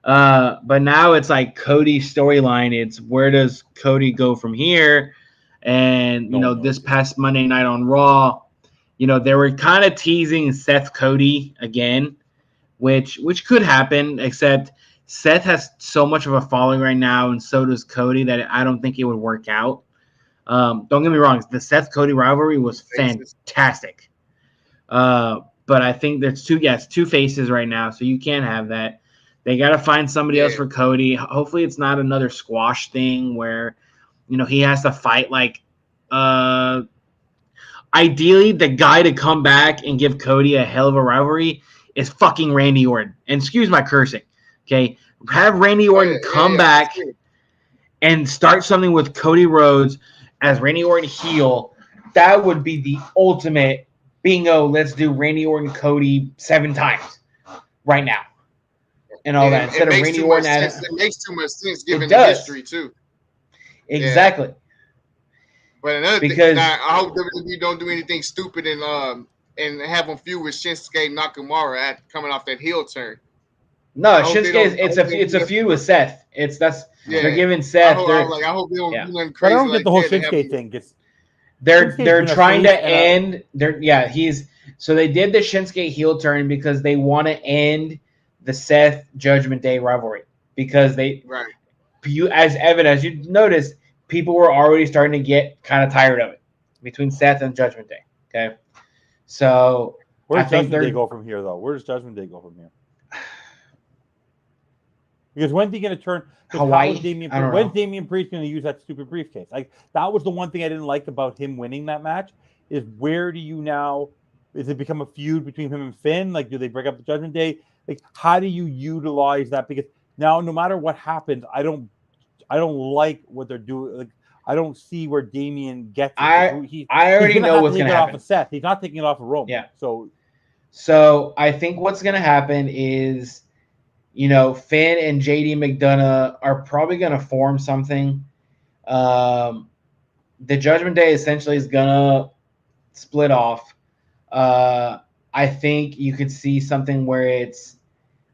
But now it's like Cody's storyline. It's where does Cody go from here? And this past Monday night on Raw, they were kind of teasing Seth Cody again, which could happen. Except Seth has so much of a following right now, and so does Cody, that I don't think it would work out. Don't get me wrong, the Seth Cody rivalry was fantastic. But I think there's two faces right now, so you can't have that. They got to find somebody else for Cody. Hopefully it's not another squash thing where, he has to fight ideally the guy to come back and give Cody a hell of a rivalry is fucking Randy Orton. And excuse my cursing, okay? Have Randy Orton come back and start something with Cody Rhodes as Randy Orton heel. That would be the ultimate bingo. Let's do Randy Orton Cody 7 times right now. And all that instead of Randy Orton. It makes too much sense given the history too. Exactly. But another thing, I hope WWE don't do anything stupid and and have him feud with Shinsuke Nakamura coming off that heel turn. No, Shinsuke it's a feud with Seth. They're giving Seth. I hope they don't do nothing crazy. But I don't get the whole that Shinsuke thing. They're trying to end. So they did the Shinsuke heel turn because they want to end the Seth Judgment Day rivalry because as you noticed, people were already starting to get kind of tired of it between Seth and Judgment Day. Okay, so where does Judgment Day go from here, though? Where does Judgment Day go from here? Because when's he going to turn? Hawaii. When's Damian Priest going to use that stupid briefcase? Like that was the one thing I didn't like about him winning that match. Is where do you now? Is it become a feud between him and Finn? Like, do they break up the Judgment Day? Like, how do you utilize that? Because now, no matter what happens, I don't like what they're doing. Like, I don't see where Damian gets it. I already know what's going to happen. Off of Seth. He's not taking it off of Roman. Yeah. So I think what's going to happen is, Finn and JD McDonough are probably going to form something. The Judgment Day essentially is going to split off. I think you could see something where it's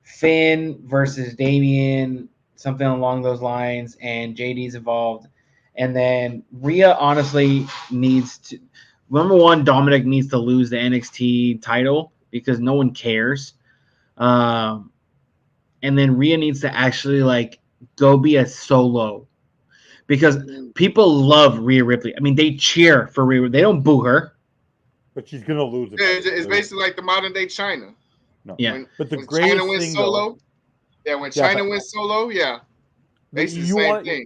Finn versus Damian, something along those lines, and JD's involved. And then Rhea honestly needs to – number one, Dominic needs to lose the NXT title because no one cares. And then Rhea needs to actually, go be a solo because people love Rhea Ripley. I mean, they cheer for Rhea. They don't boo her. But she's going to lose it. It's basically like the modern-day China. No. Yeah. But the when greatest China went thing, solo – when China went solo, basically the same thing.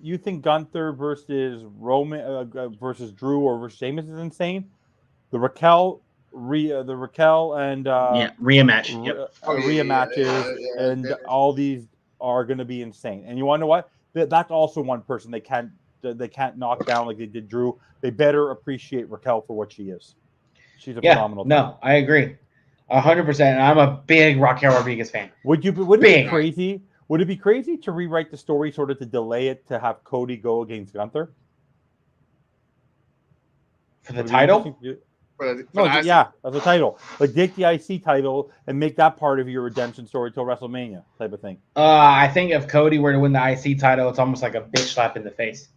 You think Gunther versus Roman versus Drew or versus Sheamus is insane? The Raquel and Rhea match. Yep. Rhea matches and all these are going to be insane. And you want to know what? That's also one person they can't knock down like they did Drew. They better appreciate Raquel for what she is. She's a phenomenal. No, I agree, 100%. And I'm a big Raquel Rodriguez fan. Would it be crazy? Would it be crazy to rewrite the story sort of to delay it to have Cody go against Gunther for the title? As a title. Like take the IC title and make that part of your redemption story till WrestleMania type of thing. I think if Cody were to win the IC title, it's almost like a bitch slap in the face.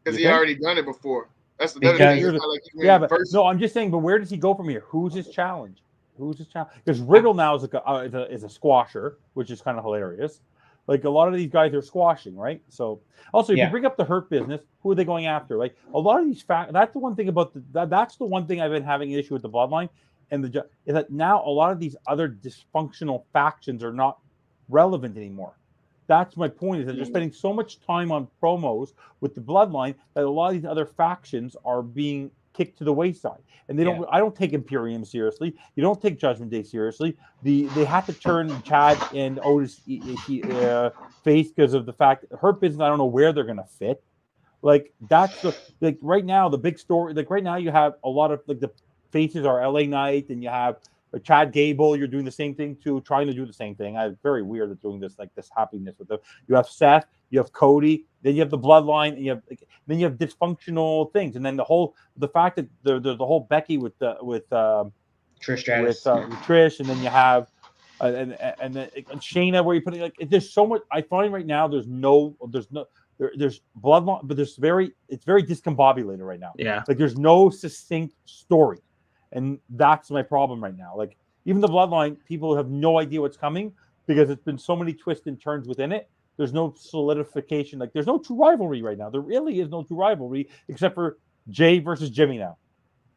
Because he already done it before. That's the other thing. No, I'm just saying. But where does he go from here? Who's his challenge? Because Riddle now is a squasher, which is kind of hilarious. Like a lot of these guys are squashing, right? So also, if you bring up the Hurt Business, who are they going after? Like a lot of these that's the one thing about that's the one thing I've been having an issue with the Bloodline, and is that now a lot of these other dysfunctional factions are not relevant anymore. That's my point. Is that they're spending so much time on promos with the Bloodline that a lot of these other factions are being kicked to the wayside, and they don't. I don't take Imperium seriously. You don't take Judgment Day seriously. They had to turn Chad and Otis face because of the fact that Hurt Business. I don't know where they're going to fit. That's right now the big story. Like right now you have a lot of the faces are LA Knight, and you have Chad Gable. You're doing the same thing too, trying to do the same thing. It's very weird at doing this this happiness with them. You have Seth. You have Cody, then you have the Bloodline, and then you have dysfunctional things, and then the fact that there's the whole Becky with Trish Stratus, with Trish, and then you have and then Shayna, where you put it there's so much. I find right now there's Bloodline, but it's very discombobulated right now. Yeah, there's no succinct story, and that's my problem right now. Even the Bloodline, people have no idea what's coming because it's been so many twists and turns within it. There's no solidification. There's no true rivalry right now. There really is no true rivalry except for Jay versus Jimmy now.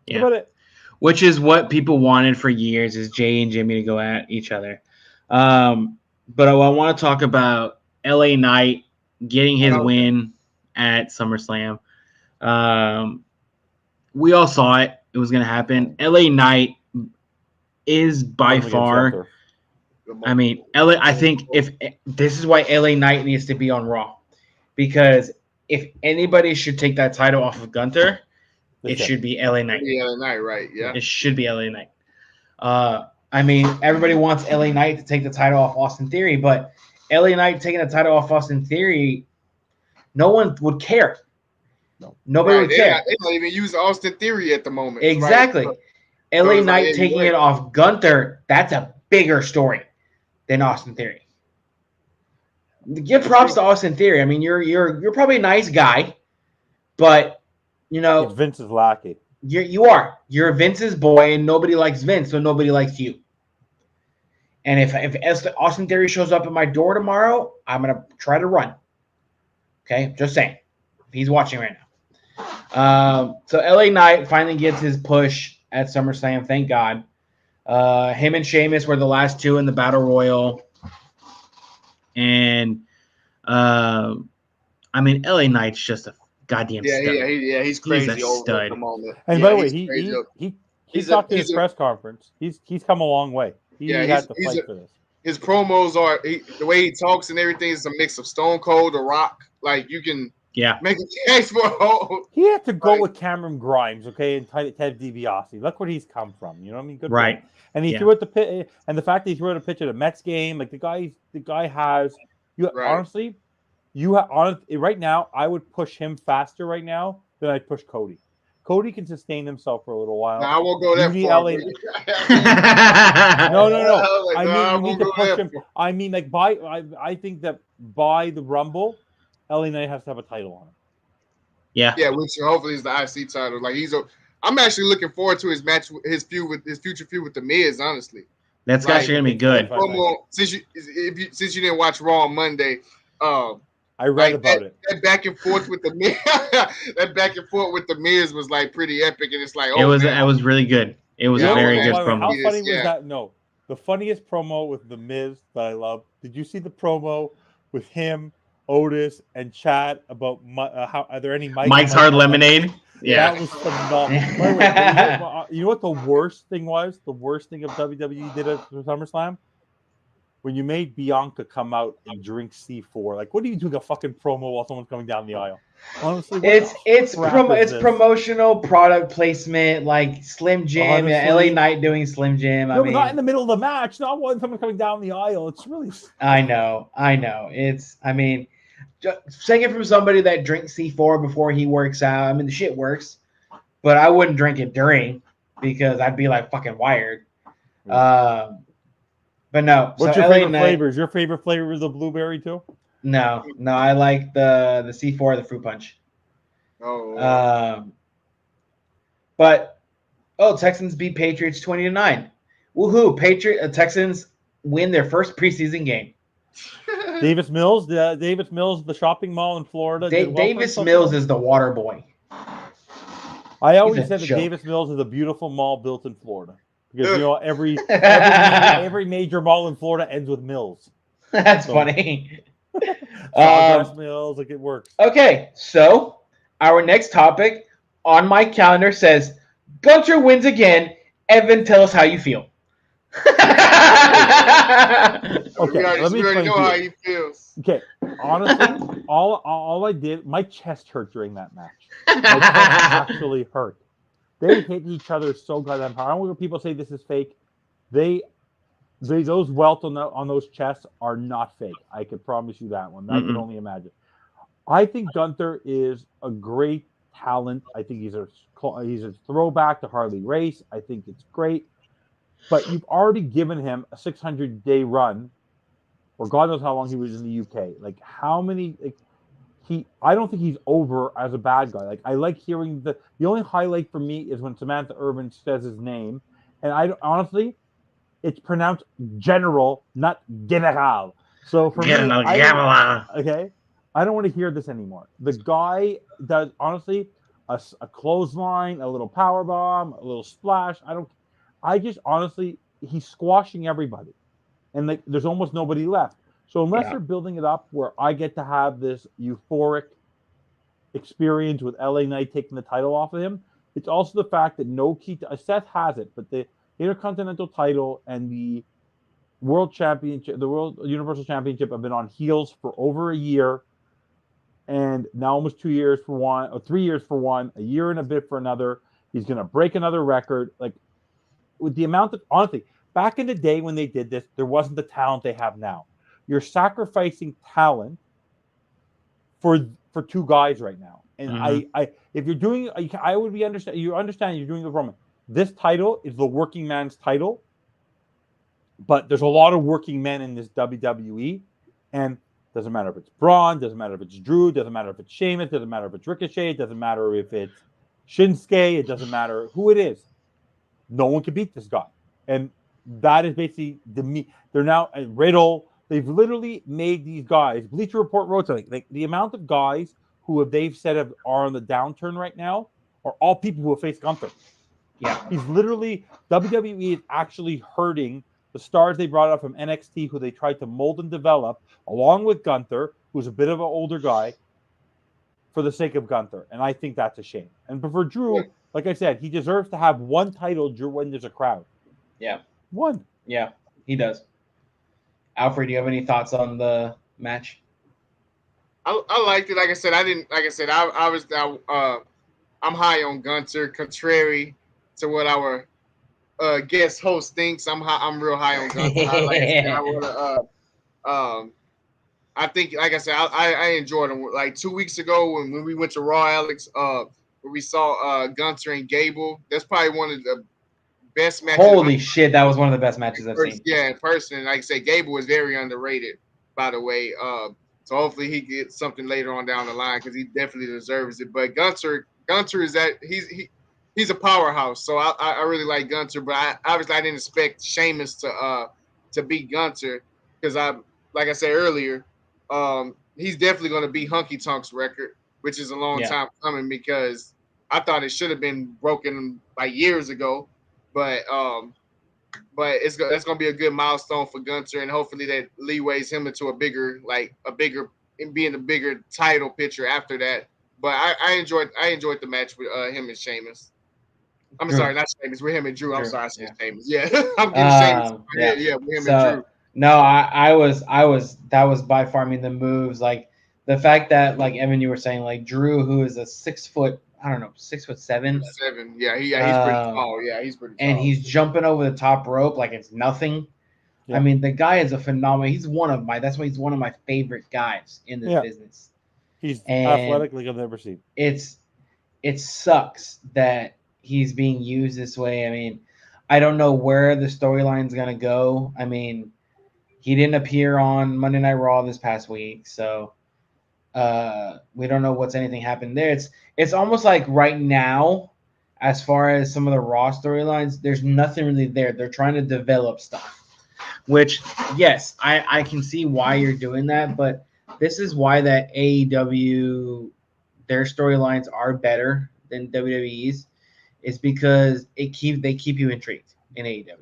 Yeah. About it. Which is what people wanted for years, is Jay and Jimmy to go at each other. But I want to talk about LA Knight getting his win at SummerSlam. We all saw it. It was going to happen. LA Knight is by far... I mean, I think if this is why LA Knight needs to be on Raw, because if anybody should take that title off of Gunther, it should be LA Knight. LA Knight, right? Yeah, it should be LA Knight. I mean, everybody wants LA Knight to take the title off Austin Theory, but LA Knight taking the title off Austin Theory, no one would care. Nobody would care. They don't even use Austin Theory at the moment. Exactly. Right? LA it's like, Knight yeah, taking you're it right. off Gunther, that's a bigger story than Austin Theory. Give props to Austin Theory. I mean, you're probably a nice guy, but you He's know Vince's lackey. you're Vince's boy, and nobody likes Vince, so nobody likes you. And if Austin Theory shows up at my door tomorrow, I'm gonna try to run. Okay, just saying. He's watching right now. So LA Knight finally gets his push at SummerSlam. Thank God. Him and Sheamus were the last two in the Battle Royal, and I mean LA Knight's just a goddamn stud. He's crazy over at the moment. And by the way, he talked in his press conference. He's come a long way. He had to fight for this. His promos are the way he talks and everything is a mix of Stone Cold or Rock. Like you can make a case for a whole. He had to go with Cameron Grimes, okay, and Ted DiBiase. Look where he's come from. You know what I mean? Good right. Point. And he threw out the pitch, and the fact that he threw out a pitch at a Mets game, like the guy has. Honestly, right now, I would push him faster right now than I'd push Cody. Cody can sustain himself for a little while. No, I won't go that far. No. I mean, you need to push him. I mean, like I think that by the Rumble, LA Knight has to have a title on him. Yeah, which hopefully is the IC title. Like I'm actually looking forward to his match, his future feud with the Miz. Honestly, that's actually gonna be good. Since you didn't watch Raw on Monday, I read about it. That back and forth with the Miz, was like pretty epic, and it's like it was really good. It was a very good promo. How funny was that? No, the funniest promo with the Miz that I love. Did you see the promo with him, Otis, and Chad about how are there any Mike's Hard Lemonade? Yeah, that was phenomenal. You know what the worst thing was? The worst thing of WWE did at SummerSlam? When you made Bianca come out and drink C4, like, what are you doing a fucking promo while someone's coming down the aisle? Honestly, it's promotional product placement, like Slim Jim, LA Knight doing Slim Jim. No, not in the middle of the match, not when someone's coming down the aisle. It's really. I know. I mean, saying it from somebody that drinks C4 before he works out. I mean, the shit works, but I wouldn't drink it during because I'd be like fucking wired. But no. What's your favorite flavors? Your favorite flavor is the blueberry too? No. I like the C4, the fruit punch. But Texans beat Patriots 20-9. Woohoo! Texans win their first preseason game. Davis Mills, the shopping mall in Florida. Davis Mills is the water boy. I always said that Davis Mills is a beautiful mall built in Florida. Because every major mall in Florida ends with Mills. That's funny. Mills, like it works. Okay, so our next topic on my calendar says Gunther wins again. Evan, tell us how you feel. Okay, let me already know how he feels. Okay, honestly, all I did, my chest hurt during that match. My chest actually hurt. They hit each other so goddamn hard. I don't know when people say this is fake. Those welts on those chests are not fake. I can promise you that one. I can only imagine. I think Gunther is a great talent. I think he's a throwback to Harley Race. I think it's great. But you've already given him a 600-day run, or God knows how long he was in the UK. Like how many? I don't think he's over as a bad guy. Like I like hearing the only highlight for me is when Samantha Irvin says his name, and honestly, it's pronounced General, not General. So for me, okay, I don't want to hear this anymore. The guy does honestly a clothesline, a little power bomb, a little splash. He's squashing everybody, and like there's almost nobody left. So unless they're building it up where I get to have this euphoric experience with LA Knight taking the title off of him, it's also the fact that Seth has it, but the Intercontinental title and the World Championship, the World Universal Championship have been on heels for over a year, and now almost 2 years for one, or 3 years for one, a year and a bit for another. He's going to break another record. Like with the amount of, honestly, back in the day when they did this, there wasn't the talent they have now. You're sacrificing talent for two guys right now, and if you're doing, I would be understand. You understand you're doing the Roman. this title is the working man's title, but there's a lot of working men in this WWE, and doesn't matter if it's Braun, doesn't matter if it's Drew, doesn't matter if it's Sheamus, doesn't matter if it's Ricochet, it doesn't matter if it's Shinsuke, it doesn't matter who it is. No one can beat this guy. And that is basically they're now Riddle. They've literally made these guys. Bleacher Report wrote something. Like the amount of guys they've said are on the downturn right now are all people who have faced Gunther. Yeah. He's literally WWE is actually hurting the stars they brought up from NXT, who they tried to mold and develop, along with Gunther, who's a bit of an older guy, for the sake of Gunther. And I think that's a shame. And for Drew, like I said, he deserves to have one title when there's a crowd. Yeah. One. Yeah, he does. Alfred, do you have any thoughts on the match? I liked it. Like I said, I'm high on Gunther, contrary to what our guest host thinks. I'm real high on Gunther. I think, like I said, I enjoyed him. Like 2 weeks ago when we went to Raw, Alex, where we saw Gunther and Gable. That's probably one of the best matches. Holy shit, that was one of the best matches I've seen. Yeah, in person. And like I said, Gable was very underrated, by the way. So hopefully he gets something later on down the line because he definitely deserves it. But Gunther is that he's a powerhouse. So I really like Gunther, but obviously I didn't expect Sheamus to beat Gunther because like I said earlier, he's definitely going to beat Hunky Tonk's record, which is a long time coming because I thought it should have been broken like years ago. But that's going to be a good milestone for Gunther, and hopefully that leeways him into being a bigger title picture after that. But I enjoyed the match with him and Sheamus. I'm sorry, not Sheamus. With him and Drew. I'm sorry, I said Sheamus. Yeah, I'm getting Sheamus. Yeah, with him and Drew. No, I was that was by far the moves, like the fact that, like Evan, you were saying, like Drew, who is a 6 foot, I don't know, 6'7". 7. Yeah, he's pretty tall. Yeah, he's pretty tall. And he's jumping over the top rope like it's nothing. Yeah. I mean, the guy is a phenomenal. That's why he's one of my favorite guys in this business. He's athletic like I've never seen. It sucks that he's being used this way. I mean, I don't know where the storyline's gonna go. I mean, he didn't appear on Monday Night Raw this past week, so we don't know what's anything happened there. It's almost like right now, as far as some of the Raw storylines, there's nothing really there. They're trying to develop stuff, which, yes, I can see why you're doing that, but this is why that AEW, their storylines are better than WWE's, is because they keep you intrigued in AEW.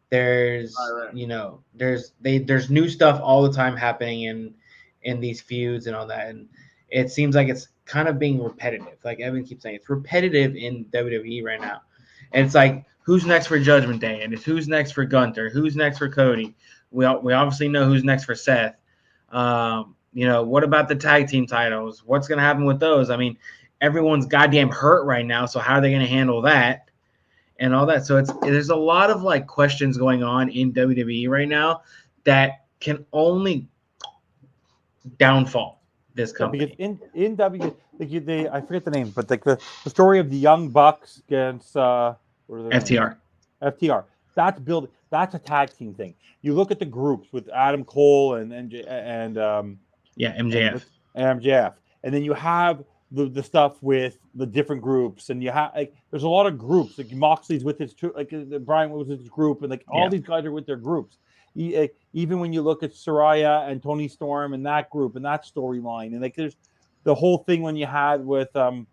There's there's new stuff all the time happening in these feuds and all that, and it seems like it's kind of being repetitive. Like Evan keeps saying, it's repetitive in WWE right now. And it's like, who's next for Judgment Day? And it's who's next for Gunther? Who's next for Cody? We obviously know who's next for Seth. What about the tag team titles? What's going to happen with those? I mean, everyone's goddamn hurt right now, so how are they going to handle that and all that? So there's a lot of like questions going on in WWE right now that can only downfall this company. Because in W, I forget the name, but like the story of the Young Bucks against FTR. FTR. That's building. That's a tag team thing. You look at the groups with Adam Cole and MJF. And then you have the stuff with the different groups, and you have there's a lot of groups. Like Moxley's with his Brian was with his group, and all these guys are with their groups. Even when you look at Saraya and Tony Storm and that group and that storyline, and there's the whole thing when you had with the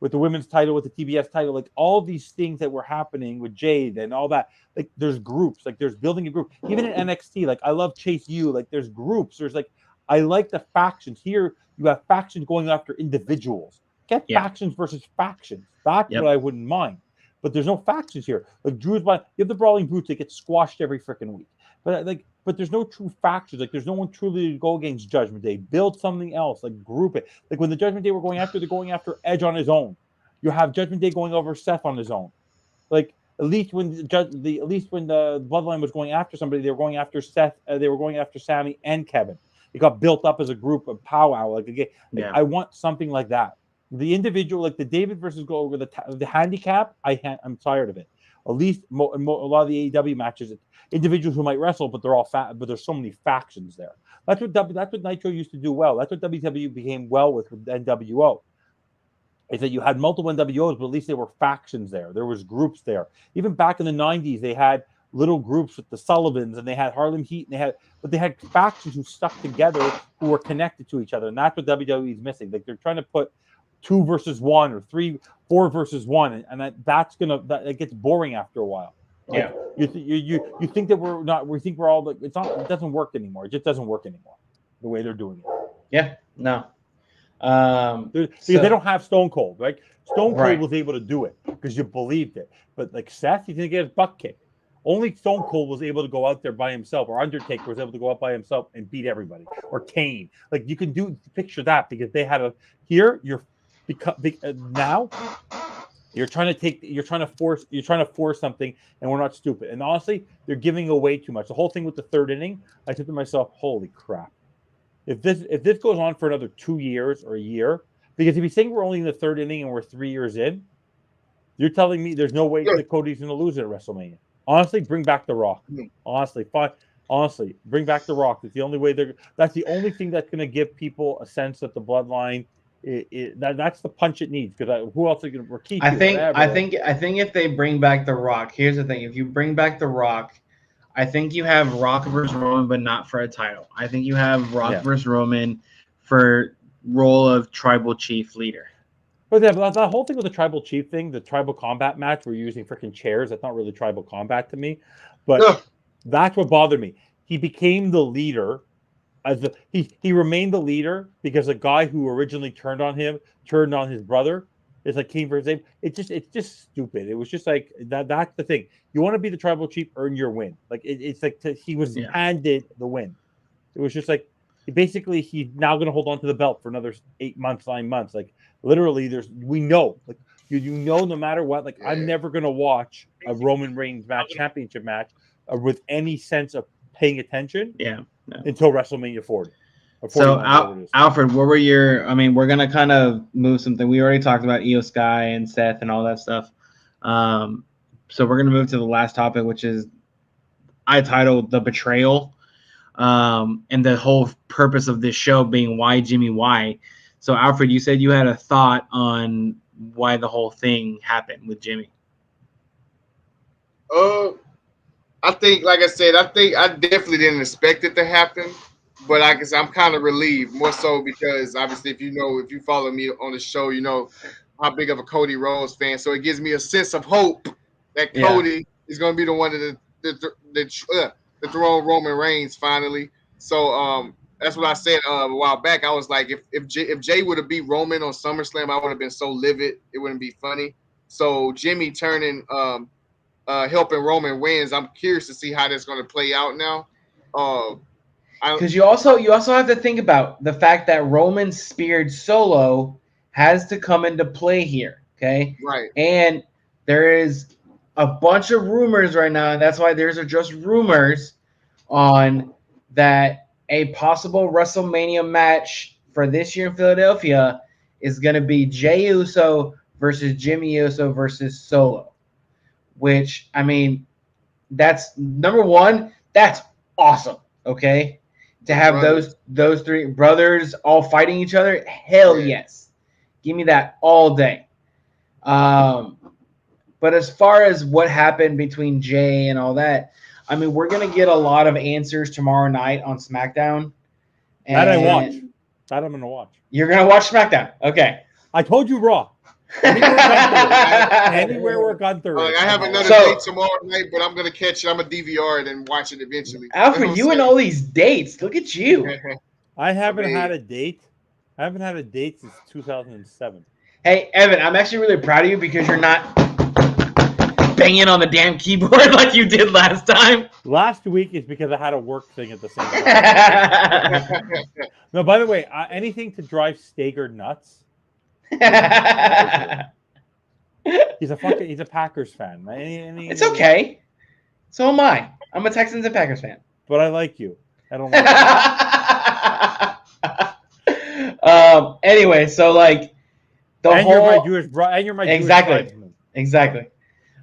women's title, with the TBS title, like all these things that were happening with Jade and all that. Like there's groups, like there's building a group. Even in NXT, like I love Chase U. Like there's groups. There's I like the factions. Here you have factions going after individuals. Get factions versus factions. That's what I wouldn't mind. But there's no factions here. Like Drew's you have the Brawling Brutes that get squashed every freaking week. But there's no true factions. Like there's no one truly to go against Judgment Day. Build something else. Like group it. Like when the Judgment Day were going after, they're going after Edge on his own. You have Judgment Day going over Seth on his own. Like at least when the Bloodline was going after somebody, they were going after Seth. They were going after Sammy and Kevin. It got built up as a group of powwow. I want something like that. The individual, like the David versus Goldberg, the handicap, I'm tired of it. At least a lot of the AEW matches, individuals who might wrestle, but they're all fat. But there's so many factions there. That's what Nitro used to do well. That's what WWE became well with NWO. Is that you had multiple NWOs, but at least there were factions there. There was groups there. Even back in the '90s, they had little groups with the Sullivans, and they had Harlem Heat, and they had factions who stuck together, who were connected to each other, and that's what WWE is missing. Like they're trying to put 2 versus 1 or 4 versus 1, and that gets boring after a while. Like, yeah, you think that we think we're all like it doesn't work anymore. It just doesn't work anymore the way they're doing it. Yeah, no. Because they don't have Stone Cold, right? Stone Cold Right. was able to do it because you believed it, but like Seth, he didn't get his butt kicked. Only Stone Cold was able to go out there by himself, or Undertaker was able to go out by himself and beat everybody, or Kane. Like you can picture that because they had now you're trying to force something, and we're not stupid. And honestly, they're giving away too much. The whole thing with the third inning, I said to myself, "Holy crap! If this goes on for another 2 years or a year, because if you're saying we're only in the third inning and we're 3 years in, you're telling me there's no way that Cody's going to lose it at WrestleMania. Honestly, bring back The Rock. Honestly, bring back The Rock. That's the only way that's the only thing that's going to give people a sense that the bloodline that's the punch it needs. Because who else are going to Rikishi? I think if they bring back The Rock, here's the thing: if you bring back The Rock, I think you have Rock versus Roman, but not for a title. I think you have Rock versus Roman for role of tribal chief leader. But the whole thing with the tribal chief thing, the tribal combat match, we're using freaking chairs. That's not really tribal combat to me. But that's what bothered me. He became the leader. He remained the leader because a guy who originally turned on his brother. It's like King versus Abe. It's just stupid. It was just like that. That's the thing. You want to be the tribal chief, earn your win. Like it's like he was handed the win. It was just like he's now going to hold on to the belt for another 8 months, 9 months. Like literally, we know, like you know, no matter what. Like I'm never going to watch a Roman Reigns championship match with any sense of paying attention. Until WrestleMania 40. So, Alfred, what were your? I mean, we're gonna kind of move something. We already talked about Io Sky and Seth and all that stuff. So we're gonna move to the last topic, which is I titled the betrayal, and the whole purpose of this show being why Jimmy why. So, Alfred, you said you had a thought on why the whole thing happened with Jimmy. I think, like I said, I definitely didn't expect it to happen, but I guess I'm kind of relieved, more so because obviously, if you follow me on the show, you know how big of a Cody Rhodes fan. So it gives me a sense of hope that Cody is going to be the one that dethrone Roman Reigns finally. So that's what I said a while back. I was like, if Jay would have beat Roman on SummerSlam, I would have been so livid. It wouldn't be funny. So Jimmy turning helping Roman wins. I'm curious to see how that's going to play out now. Because you also have to think about the fact that Roman speared Solo has to come into play here. Okay, right. And there is a bunch of rumors right now, and that's why there's just rumors on that a possible WrestleMania match for this year in Philadelphia is going to be Jey Uso versus Jimmy Uso versus Solo. Which, I mean, that's number one. That's awesome. Okay, to have those three brothers all fighting each other. Hell yes, give me that all day. But as far as what happened between Jay and all that, I mean, we're gonna get a lot of answers tomorrow night on SmackDown. And that I watch. That I'm gonna watch. You're gonna watch SmackDown. Okay. I told you Raw. Anywhere we're Gunther. I have another date tomorrow night, but I'm gonna catch it. I'm gonna DVR it and watch it eventually. Alfred, you and all these dates. Look at you. I haven't had a date. I haven't had a date since 2007. Hey, Evan, I'm actually really proud of you because you're not banging on the damn keyboard like you did last time. Last week is because I had a work thing at the same time. No, by the way, anything to drive Stager nuts. He's a Packers fan. It's okay. So am I. I'm a Texans and Packers fan. But I like you. I don't like you. Anyway, so like You're my Jewish tribesman. Exactly.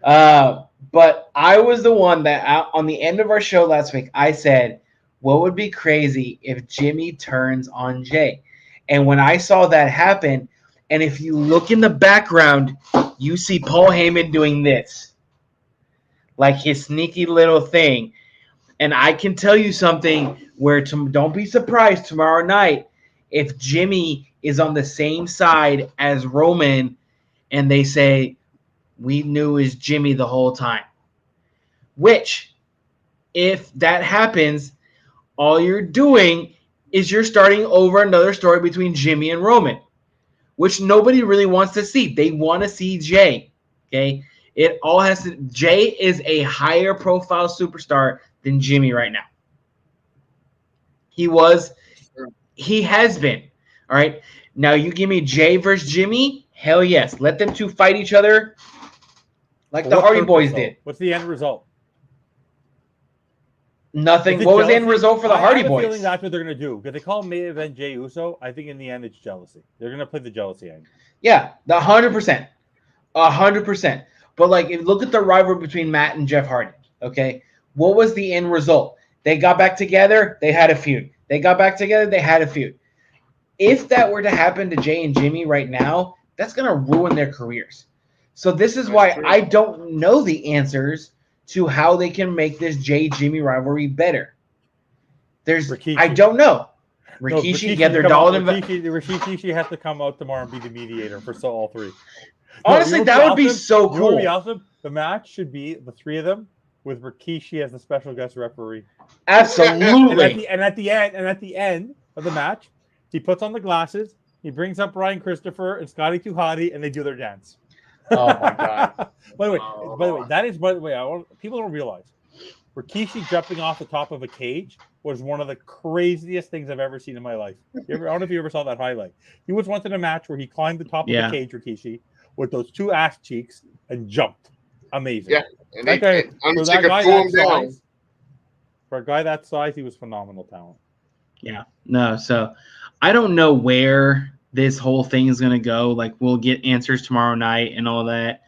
But I was the one that on the end of our show last week, I said, what would be crazy if Jimmy turns on Jay? And when I saw that happen, and if you look in the background, you see Paul Heyman doing this, like his sneaky little thing. And I can tell you something where don't be surprised tomorrow night if Jimmy is on the same side as Roman and they say, we knew it was Jimmy the whole time. Which, if that happens, all you're doing is you're starting over another story between Jimmy and Roman, which nobody really wants to see. They want to see Jay. Okay? It all has to. Jay is a higher profile superstar than Jimmy right now. He has been. All right. Now you give me Jay versus Jimmy. Hell yes. Let them two fight each other like the Hardy Boys did. What's the end result? Nothing. What was the end result for the Hardy Boys? I have a feeling that's what they're going to do. Because they call main event Jey Uso, I think in the end it's jealousy. They're going to play the jealousy angle. Yeah, 100%. 100%. But like, if you look at the rivalry between Matt and Jeff Hardy, okay? What was the end result? They got back together, they had a feud. They got back together, they had a feud. If that were to happen to Jay and Jimmy right now, that's going to ruin their careers. So this is why I don't know the answers to how they can make this Jay-Jimmy rivalry better. I don't know. Rikishi, they're dollar. Rikishi has to come out tomorrow and be the mediator for all three. Honestly, that would be so cool. You know what would be awesome? The match should be the three of them with Rikishi as the special guest referee. Absolutely. and at the end of the match, he puts on the glasses. He brings up Ryan Christopher and Scotty 2 Hotty, and they do their dance. Oh my god! By the way, people don't realize Rikishi jumping off the top of a cage was one of the craziest things I've ever seen in my life. I don't know if you ever saw that highlight. He was once in a match where he climbed the top of the cage, Rikishi, with those two ass cheeks and jumped. Amazing. Yeah, and for a guy that size, he was phenomenal talent. Yeah. No, so I don't know where this whole thing is going to go. Like, we'll get answers tomorrow night and all that.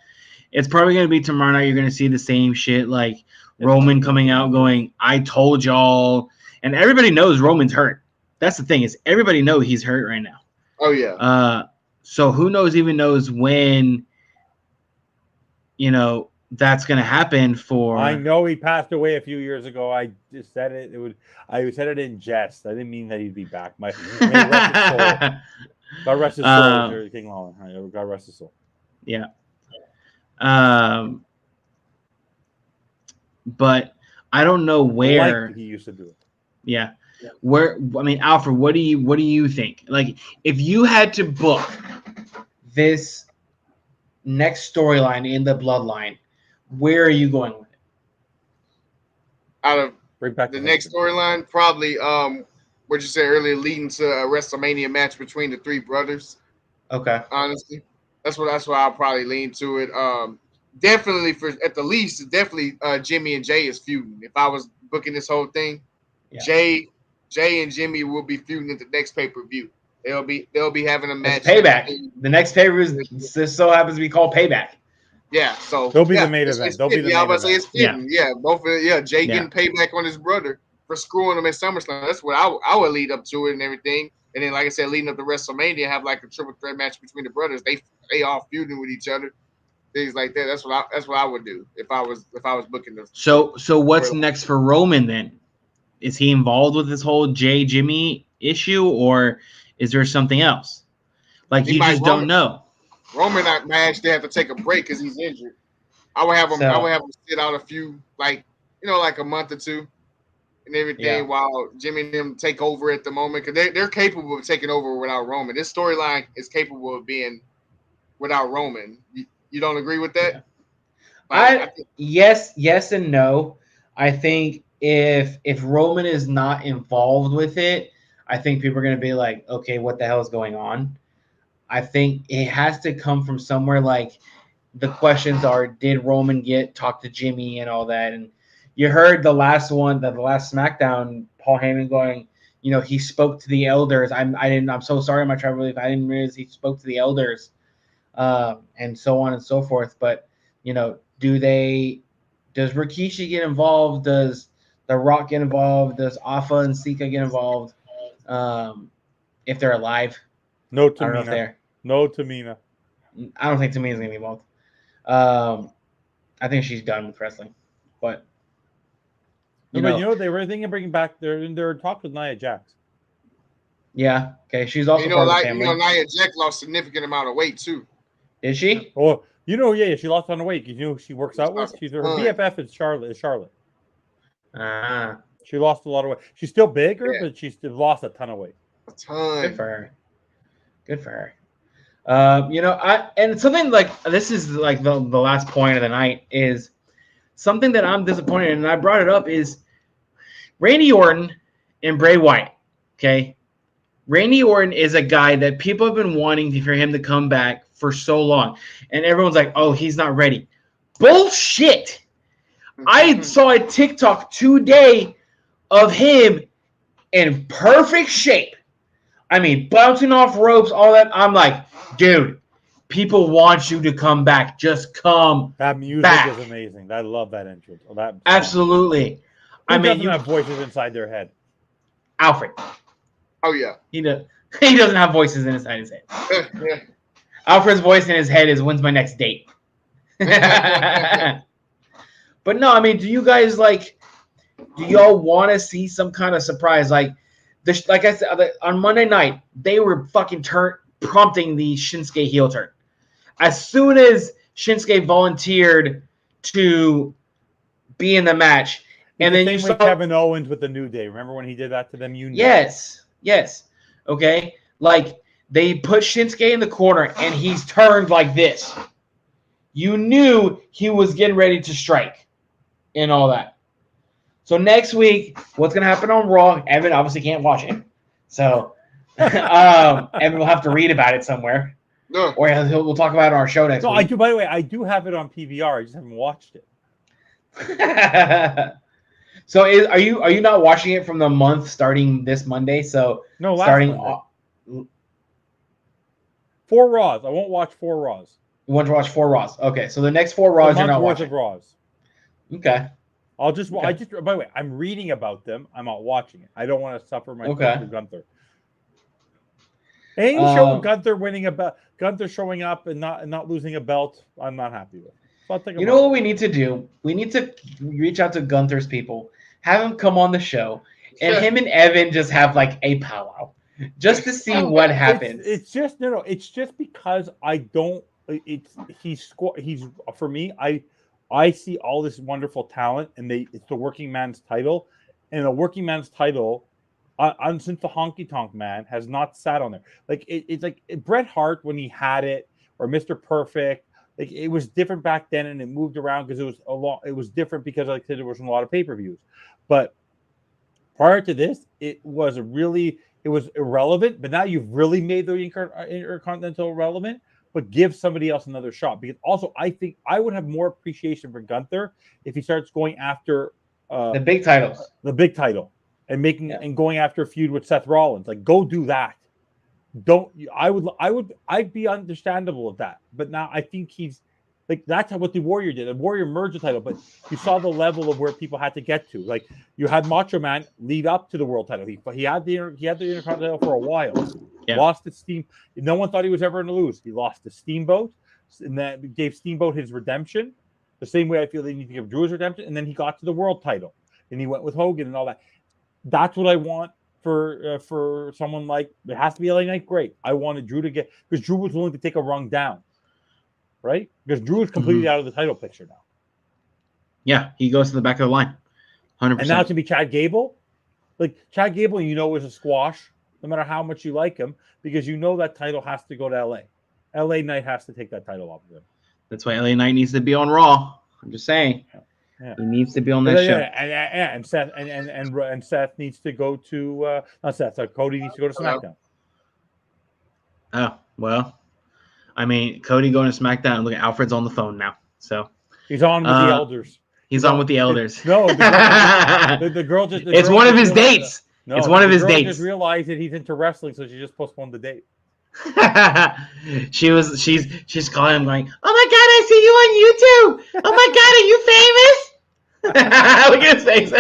It's probably going to be tomorrow night. You're going to see the same shit, like Roman coming out going, I told y'all. And everybody knows Roman's hurt. That's the thing, is everybody knows he's hurt right now. Oh, yeah. So who knows when, that's going to happen for. I know he passed away a few years ago. I just said it. I said it in jest. I didn't mean that he'd be back. May rest his soul. God rest his soul, King Lawler. God rest his soul. Yeah. But I don't know where he used to do it. Yeah. Alfred, what do you think? Like, if you had to book this next storyline in the bloodline, where are you going with it? Out of the next storyline, probably what you said earlier, leading to a WrestleMania match between the three brothers. Okay. Honestly, that's what I'll probably lean to it. Definitely definitely Jimmy and Jay is feuding. If I was booking this whole thing, Jay and Jimmy will be feuding at the next pay-per-view. They'll be having a match. It's Payback. The next pay-per-view just so happens to be called Payback. Yeah, so they'll be the main event. I was about to say it's fitting. Yeah, Jay getting payback on his brother for screwing him at SummerSlam. That's what I would lead up to it and everything. And then, like I said, leading up to WrestleMania, have like a triple threat match between the brothers. They all feuding with each other, things like that. That's what I would do if I was booking this. So what's next for Roman then? Is he involved with this whole Jay Jimmy issue, or is there something else? Like, you just don't know. Roman might actually have to take a break because he's injured. I would have him sit out a few, like a month or two, and everything while Jimmy and them take over at the moment, because they're capable of taking over without Roman. This storyline is capable of being without Roman. You don't agree with that? Yeah. Yes and no. I think if Roman is not involved with it, I think people are going to be like, okay, what the hell is going on? I think it has to come from somewhere. Like, the questions are, did Roman talk to Jimmy and all that? And you heard the last SmackDown, Paul Heyman going, he spoke to the elders. I'm so sorry, my tribal belief. I didn't realize he spoke to the elders. and so on and so forth. But does Rikishi get involved? Does The Rock get involved? Does Alpha and Sika get involved? If they're alive, No, I don't know if Tamina. they're. No, Tamina. I don't think Tamina's gonna be involved. I think she's done with wrestling, but But they were thinking of bringing back. They're in talks with Nia Jax. Yeah. Okay. She's also part of the family. Nia Jax lost a significant amount of weight too. Did she? Oh, yeah, she lost on the weight. Who she works out with? Her BFF is Charlotte. She lost a lot of weight. She's still bigger, but she's lost a ton of weight. A ton. Good for her. And something like this is like the last point of the night is something that I'm disappointed in, and I brought it up is Randy Orton and Bray Wyatt. Okay, Randy Orton is a guy that people have been wanting for him to come back for so long, and everyone's like, "Oh, he's not ready." Bullshit. I saw a TikTok today of him in perfect shape. I mean, bouncing off ropes, all that. I'm like, dude, people want you to come back. Just come That music back. is amazing. I love that entrance. Absolutely. Who doesn't have voices inside their head? Alfred. Oh, yeah. He doesn't have voices inside his head. Yeah. Alfred's voice in his head is, when's my next date? But no, I mean, do you guys do y'all want to see some kind of surprise? Like I said, on Monday night, they were fucking prompting the Shinsuke heel turn. As soon as Shinsuke volunteered to be in the match, and then you saw Kevin Owens with the New Day. Remember when he did that to them? Yes. Okay, like they put Shinsuke in the corner, and he's turned like this. You knew he was getting ready to strike, and all that. So next week, what's gonna happen on Raw? Evan obviously can't watch it, so Evan will have to read about it somewhere, or we'll talk about it on our show next week. I do. By the way, I do have it on PVR. I just haven't watched it. So are you not watching it from the month starting this Monday? So no, starting Monday. 4 Raws. I won't watch 4 Raws. You want to watch 4 Raws? Okay, so the next 4 Raws you're not watching. Of Raws. Okay. By the way, I'm reading about them. I'm not watching it. I don't want to suffer myself with Gunther. Any show with Gunther showing up and not losing a belt, I'm not happy with. So what we need to do? We need to reach out to Gunther's people, have him come on the show, and him and Evan just have like a powwow, just to see what happens. It's just It's just because I don't. He's for me. I see all this wonderful talent, and it's the working man's title, and the working man's title, since the Honky Tonk Man has not sat on there. Like it's like Bret Hart when he had it, or Mr. Perfect. Like it was different back then, and it moved around because it was It was different because, like I said, there was a lot of pay-per-views. But prior to this, it was irrelevant. But now you've really made the Intercontinental relevant. But give somebody else another shot. Because also, I think I would have more appreciation for Gunther if he starts going after the big titles, and going after a feud with Seth Rollins. Like, go do that. I'd be understandable of that. But now I think he's like, that's what the Warrior did. The Warrior merged the title, but you saw the level of where people had to get to. Like, you had Macho Man lead up to the world title. He had the Intercontinental for a while. Yeah. Lost to Steam. No one thought he was ever going to lose. He lost to Steamboat, and that gave Steamboat his redemption. The same way I feel they need to give Drew his redemption. And then he got to the world title, and he went with Hogan and all that. That's what I want for someone like. It has to be LA Knight. Great. I wanted Drew to get, because Drew was willing to take a rung down, right? Because Drew is completely out of the title picture now. Yeah, he goes to the back of the line, 100%. And now it's gonna be Chad Gable. Like Chad Gable, is a squash. No matter how much you like him, because that title has to go to LA. LA Knight has to take that title off of him. That's why LA Knight needs to be on Raw. I'm just saying. Yeah. He needs to be on that show. And Seth and Seth needs to go to not Seth. Cody needs to go to SmackDown. Oh well, I mean, Cody going to SmackDown. Look, Alfred's on the phone now, so he's on with the elders. He's on with the elders. No, the girl just. It's one of his dates. No, it's one of his dates. Just realized that he's into wrestling, so she just postponed the date. she's calling him going, oh my god, I see you on YouTube. Oh my god, are you famous? Look at his face.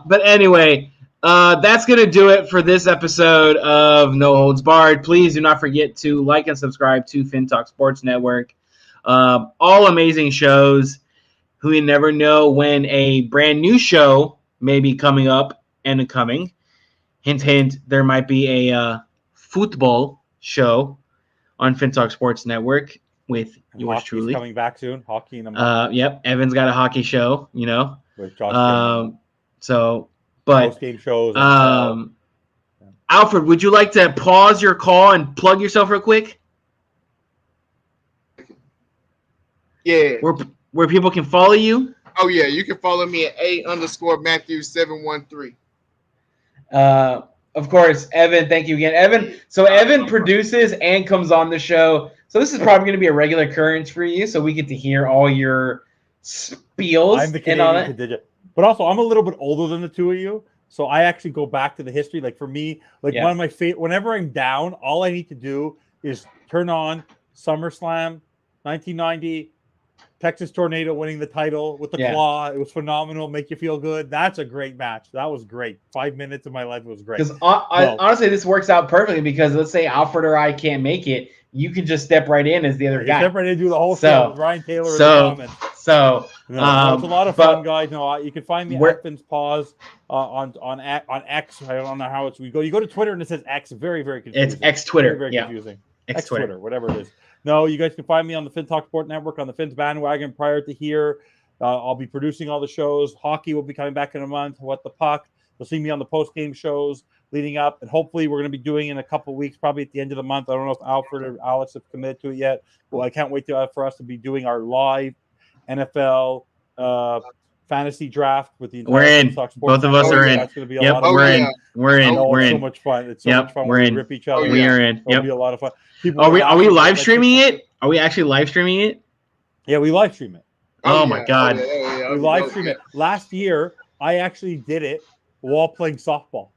But anyway, that's gonna do it for this episode of No Holds Barred. Please do not forget to like and subscribe to FinTalk Sports Network. All amazing shows. Who you never know when a brand new show may be coming up and coming. Hint, hint, there might be a football show on FinTalk Sports Network with yours Hockey's truly. coming back soon. Hockey in a month. Yep, Evan's got a hockey show, With Josh so, but post-game shows. Alfred, would you like to pause your call and plug yourself real quick? Yeah. Where people can follow you? Oh yeah, you can follow me at @A_Matthew713. Of course, Evan. Thank you again, Evan. So Evan produces and comes on the show. So this is probably going to be a regular occurrence for you. So we get to hear all your spiels I'm the and all Canadian that. contingent. But also, I'm a little bit older than the two of you. So I actually go back to the history. Like for me, one of my favorite, whenever I'm down, all I need to do is turn on SummerSlam 1990. Texas Tornado winning the title with the claw. It was phenomenal. Make you feel good. That's a great match. That was great. 5 minutes of my life was great. Because honestly, this works out perfectly because let's say Alfred or I can't make it. You can just step right in as the other guy. Step right in and do the whole show with Ryan Taylor in the comments. It's a lot of fun, guys. No, you can find me at Finn's Pause on X. I don't know how it's. You go to Twitter and it says X. Very, very confusing. It's X Twitter. Very, very confusing. X Twitter, whatever it is. No, you guys can find me on the FinTalk Sport Network on the Finn's bandwagon. Prior to here, I'll be producing all the shows. Hockey will be coming back in a month. What the Puck? You'll see me on the post-game shows leading up, and hopefully we're going to be doing in a couple of weeks, probably at the end of the month. I don't know if Alfred or Alex have committed to it yet. Well, I can't wait for us to be doing our live NFL fantasy draft with the entire FinTalk Sports. Both of us are in. That's going to be a lot of fun. We're in. It's so much fun. It's so much fun. We're in. Rip each other. We are in. It'll be a lot of fun. Are we live streaming it? Are we actually live streaming it? Yeah, we live stream it. Oh my god. We live stream it. Last year, I actually did it while playing softball.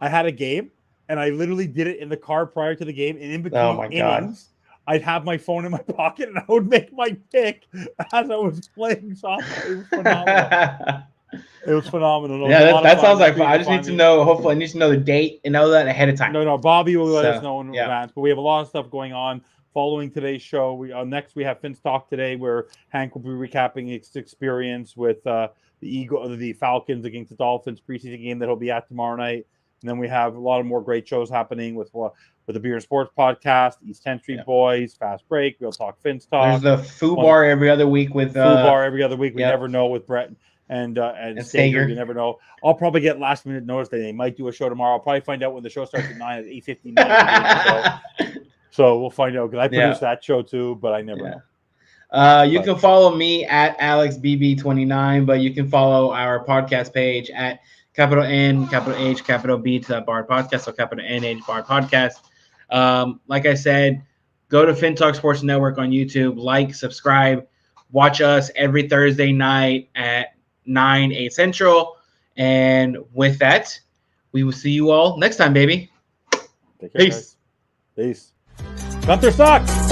I had a game, and I literally did it in the car prior to the game. And in between innings, I'd have my phone in my pocket, and I would make my pick as I was playing softball. It was phenomenal. It was phenomenal. Yeah, that sounds like fun. I just need to know. Hopefully, I need to know the date and know that ahead of time. No, Bobby will let us know in advance. But we have a lot of stuff going on following today's show. Next we have Finn's Talk today, where Hank will be recapping his experience with the Falcons against the Dolphins preseason game that he'll be at tomorrow night. And then we have a lot of more great shows happening with the Beer and Sports Podcast, East 10th Street Boys, Fast Break. We'll talk Finn's Talk. There's the Foo Bar every other week with Foo Bar every other week. We never know with Brett and Stager. You never know. I'll probably get last minute notice that they might do a show tomorrow. I'll probably find out when the show starts at 9 at 8:59. So we'll find out because I produce that show too, but I never know. You can follow me at AlexBB29, but you can follow our podcast page at capital N, capital H, capital B to Bar Podcast, so capital NH Bar Podcast. Like I said, go to FinTalk Sports Network on YouTube, like, subscribe, watch us every Thursday night at 9, 8 Central. And with that, we will see you all next time, baby. Take care, Peace. Guys. Peace. Gunther sucks.